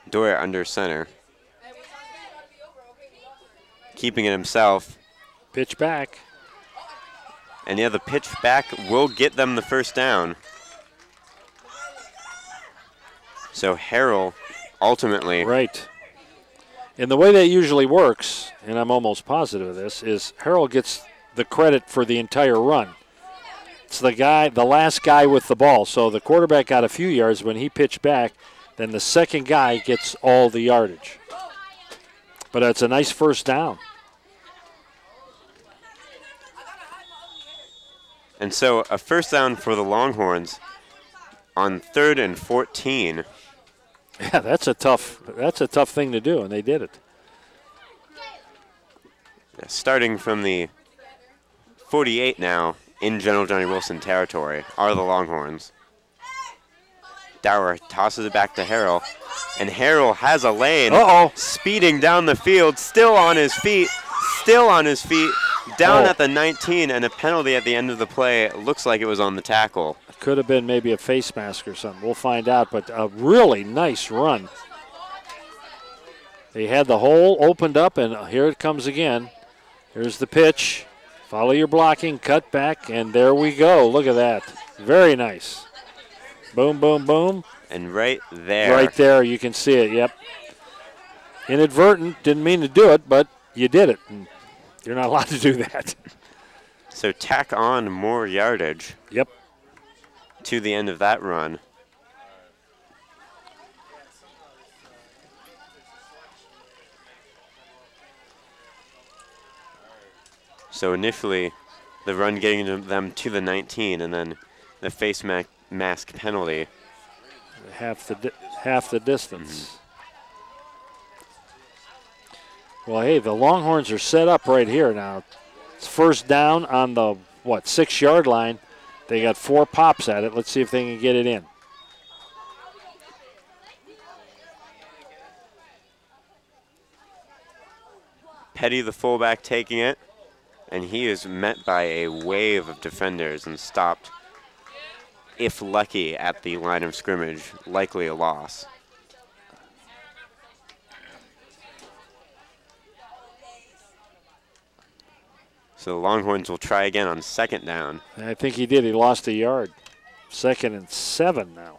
Dwyer under center. Keeping it himself. Pitch back. And yeah, the pitch back will get them the first down. So Harrell ultimately. Right. And the way that usually works, and I'm almost positive of this, is Harrell gets the credit for the entire run. It's the last guy with the ball. So the quarterback got a few yards when he pitched back. Then the second guy gets all the yardage. But it's a nice first down. And so a first down for the Longhorns on 3rd and 14. Yeah, that's a tough thing to do, and they did it. Starting from the 48 now in General Johnny Wilson territory are the Longhorns. Dower tosses it back to Harrell, and Harrell has a lane. Speeding down the field, still on his feet, down at the 19, and a penalty at the end of the play. Looks like it was on the tackle. Could have been maybe a face mask or something. We'll find out, but a really nice run. They had the hole opened up, and here it comes again. Here's the pitch. Follow your blocking, cut back, and there we go. Look at that. Very nice. Boom, boom, boom. And right there. Right there, you can see it, yep. Inadvertent, didn't mean to do it, but you did it. And you're not allowed to do that. So tack on more yardage. Yep. To the end of that run. So initially, the run getting them to the 19, and then the face mask penalty. Half the distance. Well, hey, the Longhorns are set up right here now. It's first down on the 6-yard line. They got 4 pops at it. Let's see if they can get it in. Petty, the fullback, taking it, and he is met by a wave of defenders and stopped, if lucky, at the line of scrimmage, likely a loss. So the Longhorns will try again on 2nd down. I think he did. He lost a yard. 2nd and 7 now.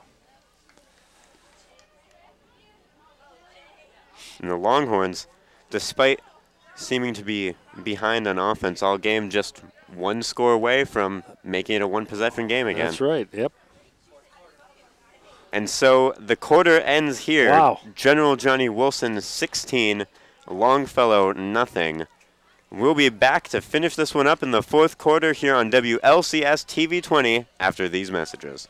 And the Longhorns, despite seeming to be behind on offense all game, just 1 score away from making it a 1-possession game again. That's right, yep. And so the quarter ends here. Wow. General Johnny Wilson 16, Longfellow nothing. We'll be back to finish this one up in the 4th quarter here on WLCS TV 20 after these messages.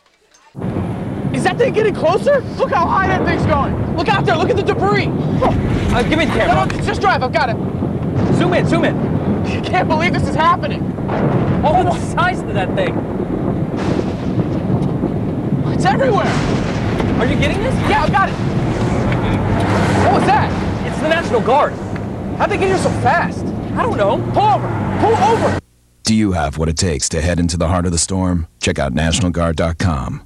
Is that thing getting closer? Look how high that thing's going. Look out there. Look at the debris. Give me the camera. No, just drive. I've got it. Zoom in, zoom in. I can't believe this is happening. Oh, the size of that thing. It's everywhere. Are you getting this? Yeah, I've got it. What was that? It's the National Guard. How'd they get here so fast? I don't know. Pull over. Pull over. Do you have what it takes to head into the heart of the storm? Check out NationalGuard.com.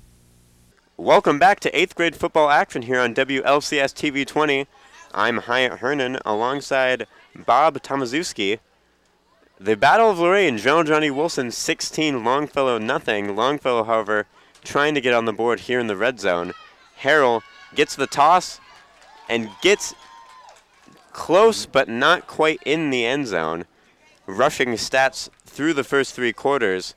Welcome back to 8th grade football action here on WLCS TV 20. I'm Hyatt Hernan alongside Bob Tomaszewski. The Battle of Lorain, Johnnie Wilson 16, Longfellow nothing. Longfellow, however, trying to get on the board here in the red zone. Harrell gets the toss and gets close but not quite in the end zone. Rushing stats through the first 3 quarters.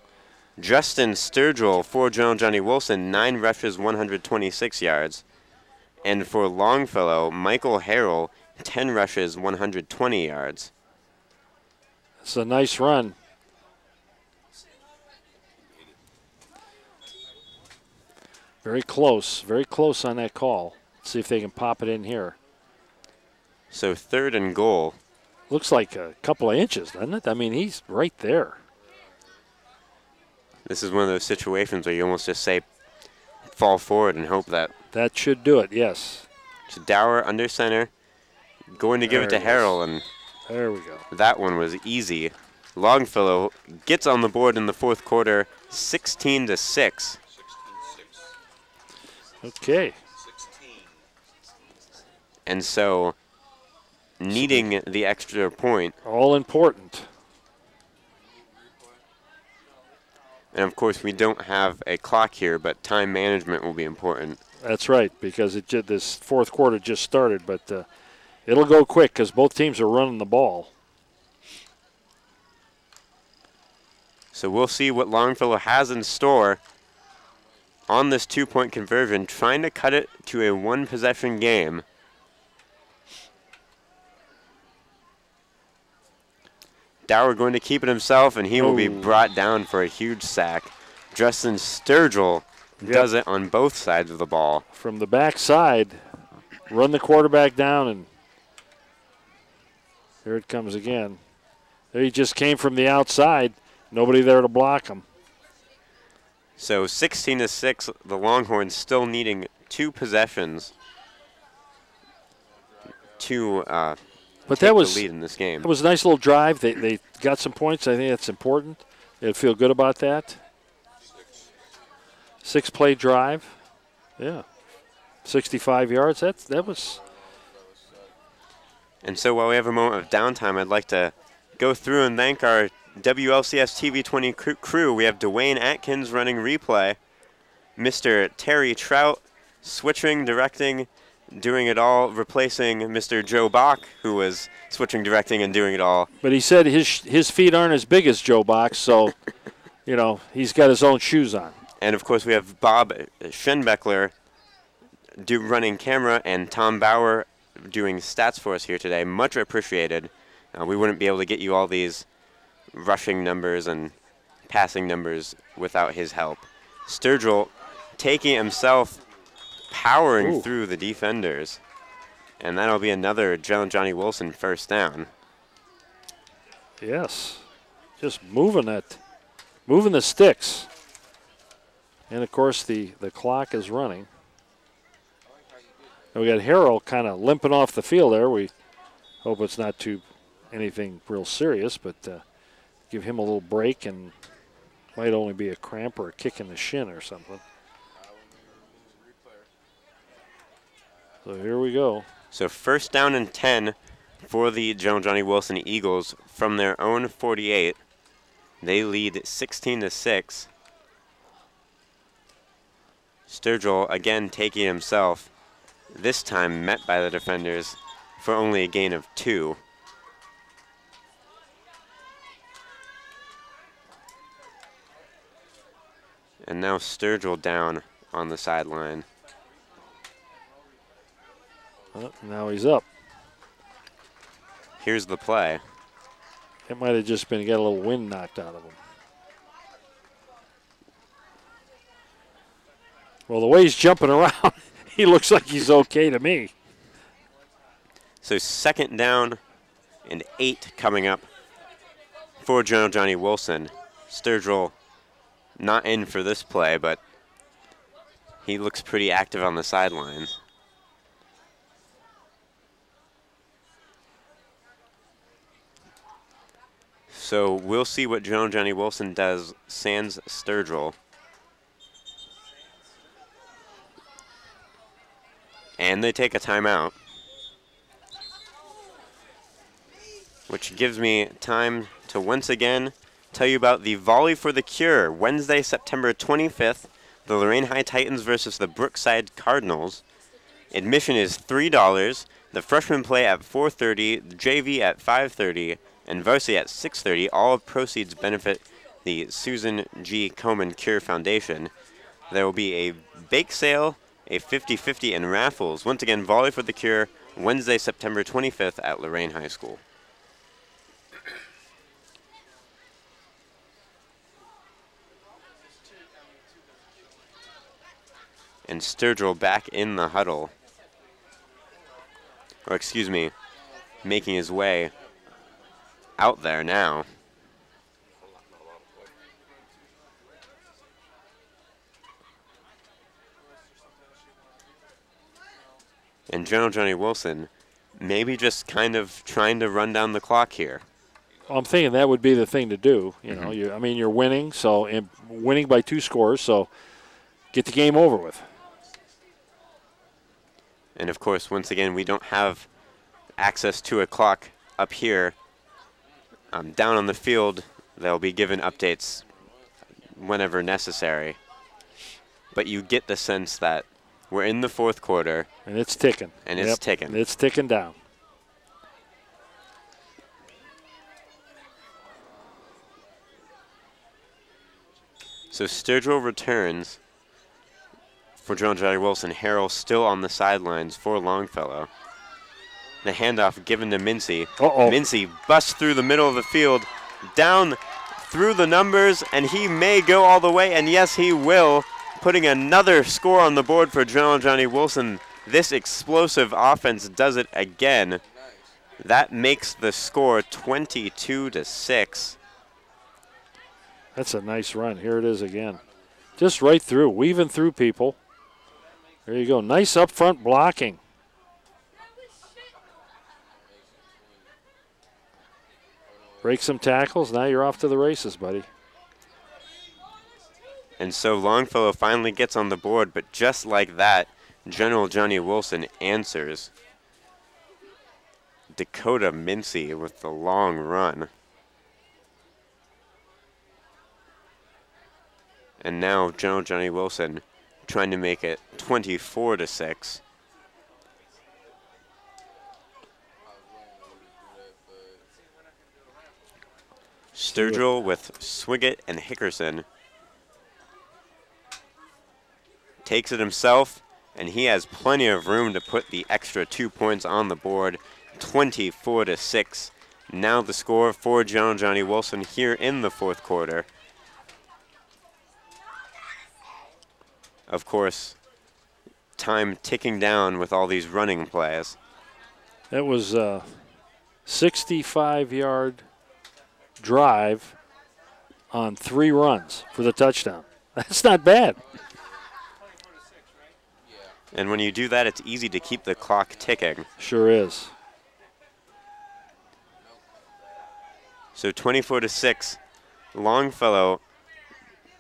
Justin Sturgill for Johnnie Wilson, 9 rushes, 126 yards. And for Longfellow, Michael Harrell, 10 rushes, 120 yards. It's a nice run. Very close on that call. Let's see if they can pop it in here. So 3rd and goal. Looks like a couple of inches, doesn't it? I mean, he's right there. This is one of those situations where you almost just say fall forward and hope that. That should do it, yes. So Dower under center, going to give it to Harrell, and there we go. That one was easy. Longfellow gets on the board in the 4th quarter, 16-6. Okay. And so, needing the extra point. All important. And of course, we don't have a clock here, but time management will be important. That's right, because this 4th quarter just started, but it'll go quick because both teams are running the ball. So we'll see what Longfellow has in store on this 2-point conversion, trying to cut it to a 1-possession game. Dower going to keep it himself, and he will be brought down for a huge sack. Justin Sturgill does it on both sides of the ball. From the backside, run the quarterback down, and here it comes again. There he just came from the outside. Nobody there to block him. So 16-6, the Longhorns still needing 2 possessions to but take that was the lead in this game. It was a nice little drive. They got some points. I think that's important. They'll feel good about that. 6-play drive. Yeah. 65 yards. That was. And so while we have a moment of downtime, I'd like to go through and thank our WLCS TV 20 crew. We have Dwayne Atkins running replay, Mr. Terry Trout switching, directing, doing it all, replacing Mr. Joe Bach, who was switching, directing, and doing it all. But he said his feet aren't as big as Joe Bach's, so, you know, he's got his own shoes on. And, of course, we have Bob Schenbeckler running camera and Tom Bauer doing stats for us here today. Much appreciated. We wouldn't be able to get you all these rushing numbers and passing numbers without his help. Sturgill taking himself, powering through the defenders. And that'll be another Johnnie Wilson first down. Yes. Just moving the sticks. And, of course, the clock is running. And we got Harrell kind of limping off the field there. We hope it's not anything real serious, but give him a little break, and might only be a cramp or a kick in the shin or something. So here we go. So first down and 10 for the Johnnie Wilson Eagles from their own 48. They lead 16-6. Sturgill again taking himself, this time met by the defenders for only a gain of 2. And now Sturgill down on the sideline. Oh, now he's up. Here's the play. It might have just been got a little wind knocked out of him. Well, the way he's jumping around, he looks like he's okay to me. So second down and 8 coming up for Johnnie Wilson. Sturgill not in for this play, but he looks pretty active on the sidelines. So we'll see what Johnnie Wilson does sans Sturgill. And they take a timeout, which gives me time to once again tell you about the Volley for the Cure. Wednesday, September 25th, the Lorain High Titans versus the Brookside Cardinals. Admission is $3. The freshmen play at 4:30, the JV at 5:30, and varsity at 6:30. All proceeds benefit the Susan G. Komen Cure Foundation. There will be a bake sale, a 50-50, and raffles. Once again, Volley for the Cure, Wednesday, September 25th at Lorain High School. And Sturgill back in the huddle. Or excuse me, making his way out there now. And General Johnny Wilson maybe just kind of trying to run down the clock here. Well, I'm thinking that would be the thing to do. You know, you're winning, so winning by 2 scores, so get the game over with. And of course, once again, we don't have access to a clock up here. Down on the field, they'll be given updates whenever necessary. But you get the sense that we're in the 4th quarter. And it's ticking. And it's ticking. It's ticking down. So Sturgill returns for General Johnny Wilson. Harrell still on the sidelines for Longfellow. The handoff given to Mincy. Mincy busts through the middle of the field, down through the numbers, and he may go all the way, and yes, he will, putting another score on the board for General Johnny Wilson. This explosive offense does it again. That makes the score 22-6. That's a nice run. Here it is again. Just right through, weaving through people. There you go. Nice up front blocking. Break some tackles. Now you're off to the races, buddy. And so Longfellow finally gets on the board, but just like that, General Johnny Wilson answers. Dakota Mincy with the long run. And now General Johnny Wilson trying to make it 24-6. Sturgill with Swiggett and Hickerson. Takes it himself, and he has plenty of room to put the extra 2 points on the board. 24-6. Now the score for General Johnny Wilson here in the 4th quarter. Of course, time ticking down with all these running plays. That was a 65-yard drive on 3 runs for the touchdown. That's not bad. And when you do that, it's easy to keep the clock ticking. Sure is. So 24-6, Longfellow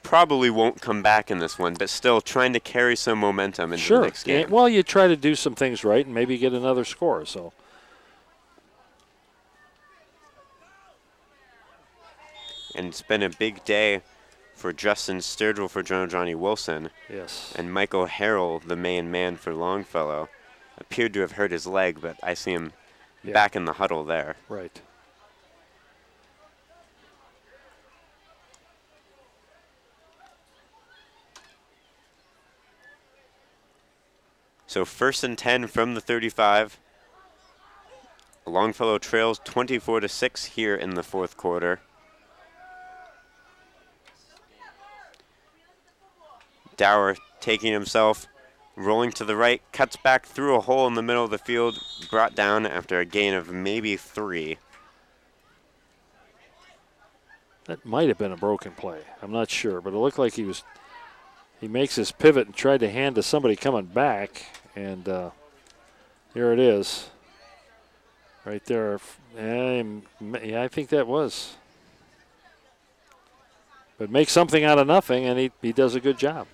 probably won't come back in this one, but still trying to carry some momentum into the next game. Well, you try to do some things right and maybe get another score. So. And it's been a big day for Justin Sturgill for General Johnny Wilson. Yes. And Michael Harrell, the main man for Longfellow, appeared to have hurt his leg, but I see him back in the huddle there. Right. So 1st and 10 from the 35. Longfellow trails 24-6 here in the 4th quarter. Dower taking himself, rolling to the right, cuts back through a hole in the middle of the field, brought down after a gain of maybe 3. That might have been a broken play. I'm not sure, but it looked like he makes his pivot and tried to hand to somebody coming back, and here it is. Right there. Yeah, I think that was. But make something out of nothing, and he does a good job.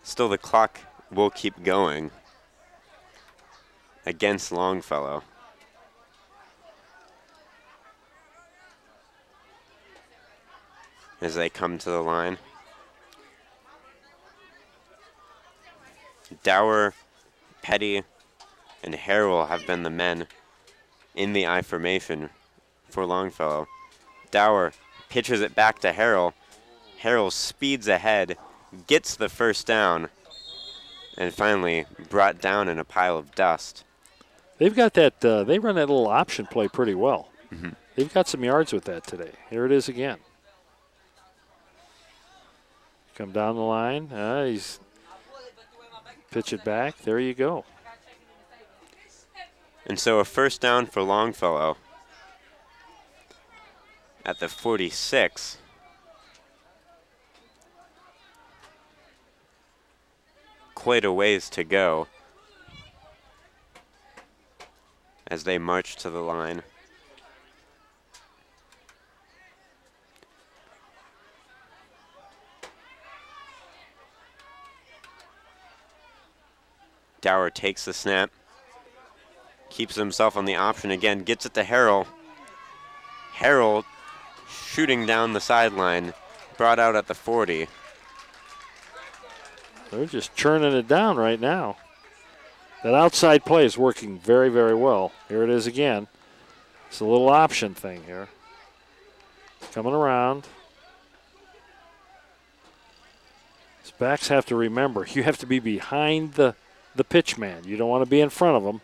Still the clock will keep going against Longfellow. As they come to the line. Dower, Petty, and Harrell have been the men in the I formation for Longfellow. Dower pitches it back to Harrell. Harrell speeds ahead, gets the first down, and finally brought down in a pile of dust. They've got that, they run that little option play pretty well. Mm-hmm. They've got some yards with that today. Here it is again. Come down the line. He's pitch it back. There you go. And so a first down for Longfellow at the 46. Quite a ways to go as they march to the line. Dower takes the snap, keeps himself on the option again, gets it to Harrell. Harrell shooting down the sideline, brought out at the 40. They're just churning it down right now. That outside play is working very, very well. Here it is again. It's a little option thing here. Coming around. These backs have to remember, you have to be behind the pitch man. You don't want to be in front of him.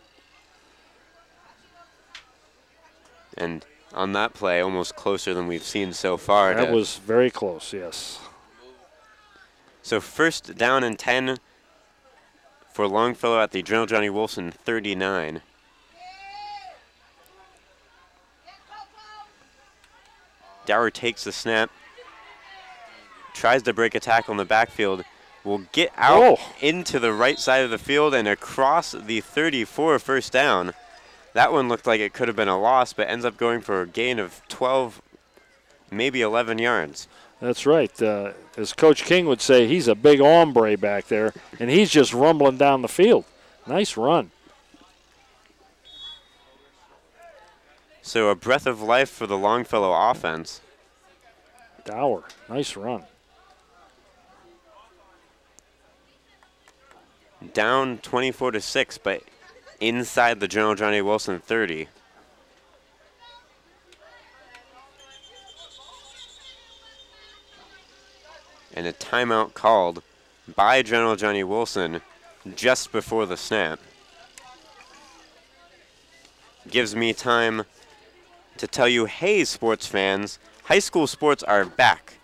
And on that play, almost closer than we've seen so far. That was very close, yes. So first down and 10 for Longfellow at the Johnnie Wilson 39. Dower takes the snap, tries to break a tackle in the backfield, will get out into the right side of the field and across the 34 first down. That one looked like it could have been a loss, but ends up going for a gain of 12, maybe 11 yards. That's right. As Coach King would say, he's a big hombre back there, and he's just rumbling down the field. Nice run. So a breath of life for the Longfellow offense. Dower, nice run. Down 24-6, but inside the Johnnie Wilson 30. And a timeout called by Johnnie Wilson just before the snap. Gives me time to tell you, hey, sports fans, high school sports are back.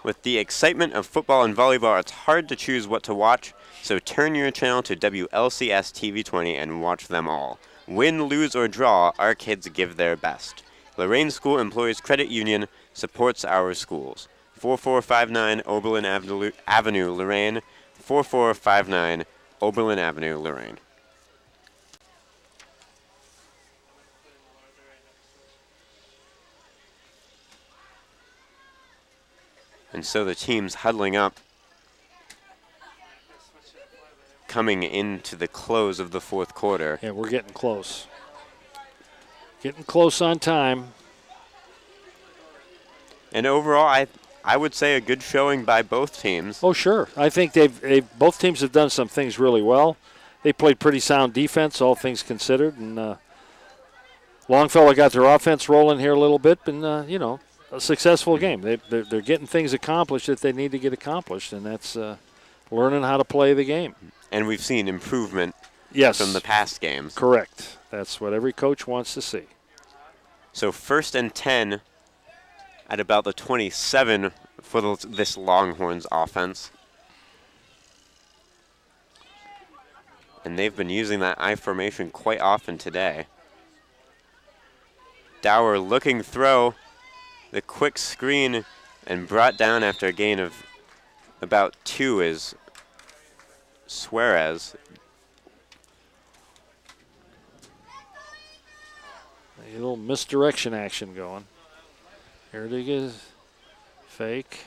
With the excitement of football and volleyball, it's hard to choose what to watch, so turn your channel to WLCS TV 20 and watch them all. Win, lose, or draw, our kids give their best. Lorain School Employees Credit Union supports our schools. 4459 Oberlin Avenue, Lorain. 4459 Oberlin Avenue, Lorain. And so the team's huddling up, coming into the close of the fourth quarter. Yeah, we're getting close. Getting close on time. And overall, I would say a good showing by both teams. Oh, sure. I think both teams have done some things really well. They played pretty sound defense, all things considered. And Longfellow got their offense rolling here a little bit, and, you know, a successful game. They're getting things accomplished that they need to get accomplished, and that's learning how to play the game. And we've seen improvement from the past games. Correct. That's what every coach wants to see. So 1st and 10 at about the 27 for this Longhorns offense. And they've been using that I formation quite often today. Dower looking throw. The quick screen and brought down after a gain of about 2 is Suarez. A little misdirection action going. Here it is. Fake.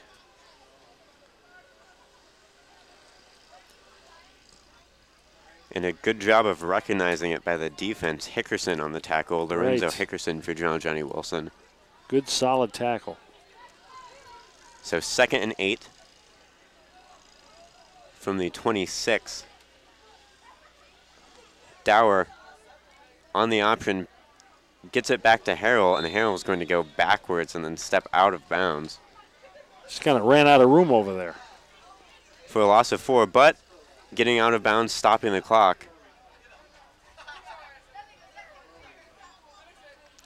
And a good job of recognizing it by the defense. Hickerson on the tackle. Lorenzo Right. Hickerson for Johnnie Wilson. Good, solid tackle. So 2nd and 8 from the 26. Dower on the option gets it back to Harrell, and Harrell's going to go backwards and then step out of bounds. Just kind of ran out of room over there. For a loss of 4, but getting out of bounds, stopping the clock.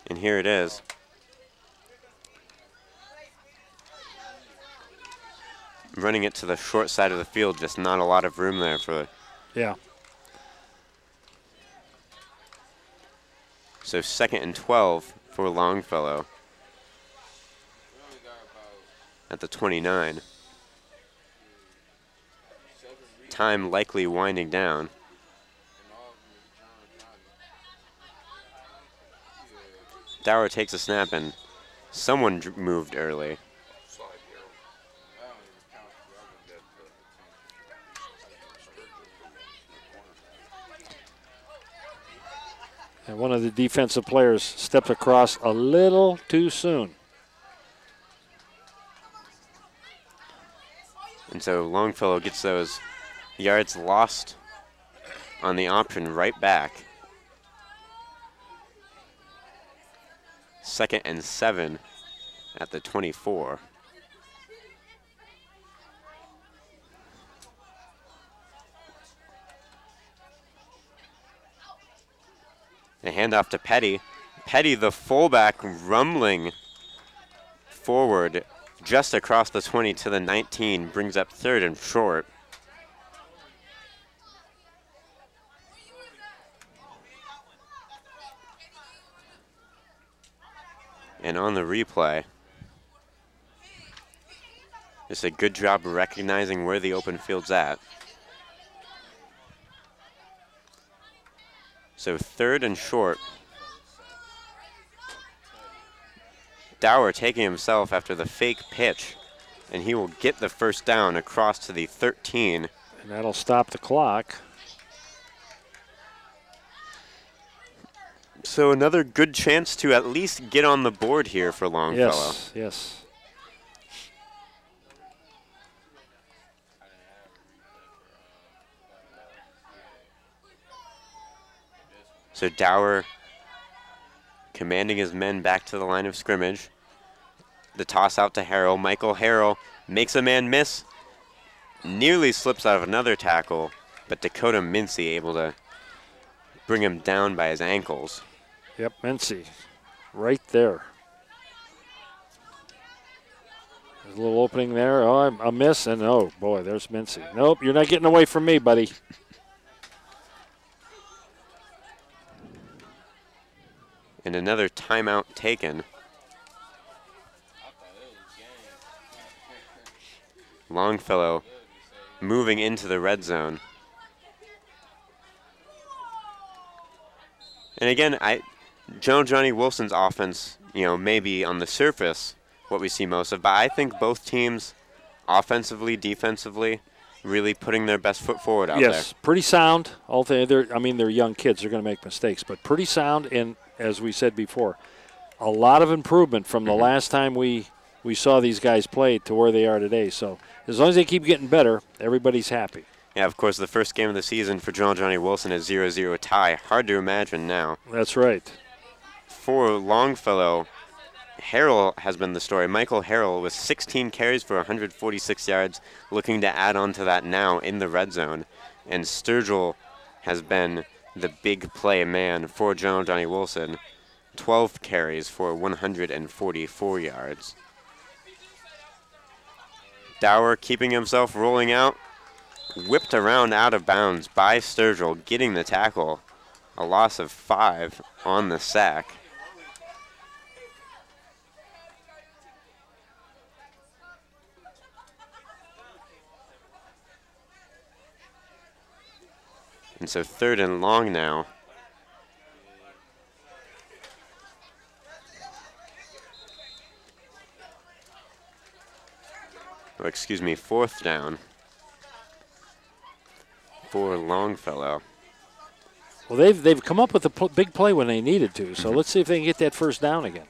And here it is. Running it to the short side of the field, just not a lot of room there for. Yeah. So 2nd and 12 for Longfellow at the 29. Time likely winding down. Dower takes a snap, and someone moved early. And one of the defensive players stepped across a little too soon. And so Longfellow gets those yards lost on the option right back. 2nd and 7 at the 24. A handoff to Petty. Petty, the fullback, rumbling forward just across the 20 to the 19, brings up 3rd and short. And on the replay, just a good job of recognizing where the open field's at. So 3rd and short. Dower taking himself after the fake pitch, and he will get the first down across to the 13. And that'll stop the clock. So another good chance to at least get on the board here for Longfellow. Yes, yes. So Dower commanding his men back to the line of scrimmage. The toss out to Harrell. Michael Harrell makes a man miss. Nearly slips out of another tackle, but Dakota Mincy able to bring him down by his ankles. Yep, Mincy, right there. There's a little opening there. Oh, a miss, and oh, boy, there's Mincy. Nope, you're not getting away from me, buddy. And another timeout taken. Longfellow moving into the red zone. And again, Johnnie Wilson's offense, maybe on the surface what we see most of, but I think both teams, offensively, defensively, really putting their best foot forward out there. Yes, pretty sound. They're young kids. They're going to make mistakes, but pretty sound. And as we said before, a lot of improvement from the last time we saw these guys play to where they are today. So as long as they keep getting better, everybody's happy. Yeah, of course, the first game of the season for Johnnie Wilson is 0-0 tie. Hard to imagine now. That's right. For Longfellow, Harrell has been the story. Michael Harrell with 16 carries for 146 yards, looking to add on to that now in the red zone. And Sturgill has been the big play man for Johnnie Wilson. 12 carries for 144 yards. Dower keeping himself rolling out. Whipped around out of bounds by Sturgill, getting the tackle. A loss of 5 on the sack. And so 3rd and long now. Or excuse me, 4th down for Longfellow. Well, they've come up with a big play when they needed to, so let's see if they can get that first down again.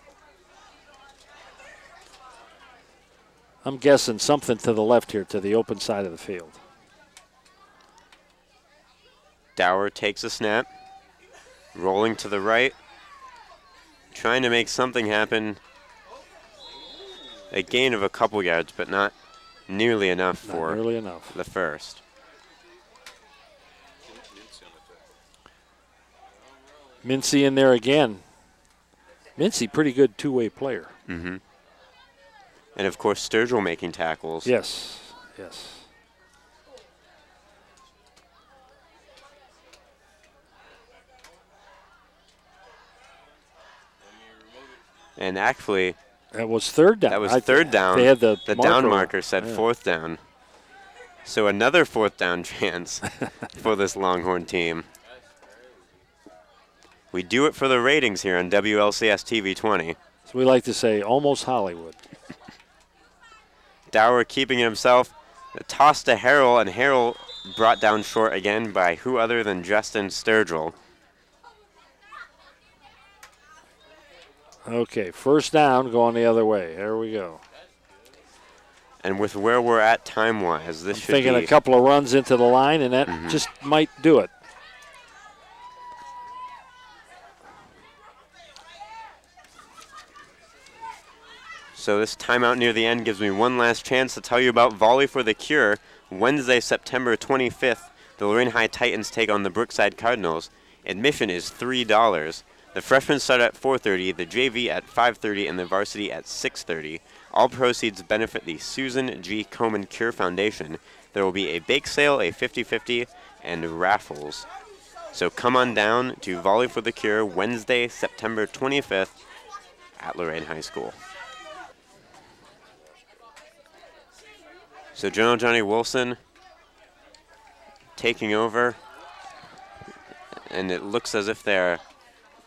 I'm guessing something to the left here, to the open side of the field. Dower takes a snap, rolling to the right, trying to make something happen. A gain of a couple yards, but not nearly enough for the first. Mincy in there again. Mincy, pretty good two-way player. Mm-hmm. And, of course, Sturgill making tackles. Yes, yes. And actually, that was third down. That was third down. They had the down marker said fourth down. So another fourth down chance for this Longhorn team. We do it for the ratings here on WLCS TV 20. So we like to say almost Hollywood. Dower keeping it himself. The toss to Harrell, and Harrell brought down short again by who other than Justin Sturgill. Okay, first down going the other way. There we go. And with where we're at time-wise, this should be... thinking a couple of runs into the line, and that just might do it. So this timeout near the end gives me one last chance to tell you about Volley for the Cure. Wednesday, September 25th, the Lorain High Titans take on the Brookside Cardinals. Admission is $3. The freshmen start at 4:30, the JV at 5:30, and the varsity at 6:30. All proceeds benefit the Susan G. Komen Cure Foundation. There will be a bake sale, a 50-50, and raffles. So come on down to Volley for the Cure Wednesday, September 25th at Lorain High School. So General Johnny Wilson taking over, and it looks as if they're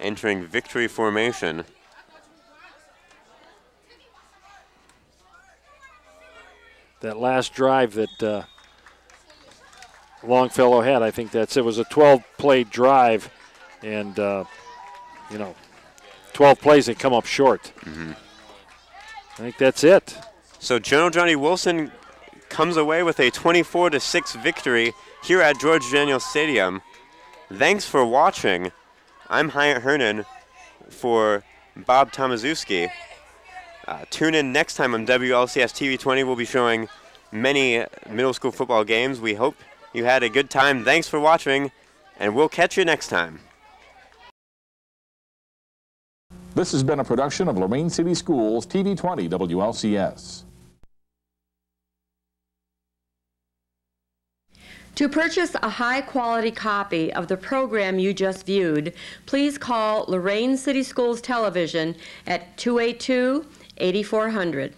entering victory formation. That last drive that Longfellow had, I think it was a 12-play drive, and 12 plays that come up short. I think that's it. So General Johnny Wilson comes away with a 24-6 victory here at George Daniels Stadium. Thanks for watching. I'm Hyatt Hernan for Bob Tomaszewski. Tune in next time on WLCS TV 20. We'll be showing many middle school football games. We hope you had a good time. Thanks for watching, and we'll catch you next time. This has been a production of Lorain City Schools TV 20 WLCS. To purchase a high-quality copy of the program you just viewed, please call Lorain City Schools Television at 282-8400.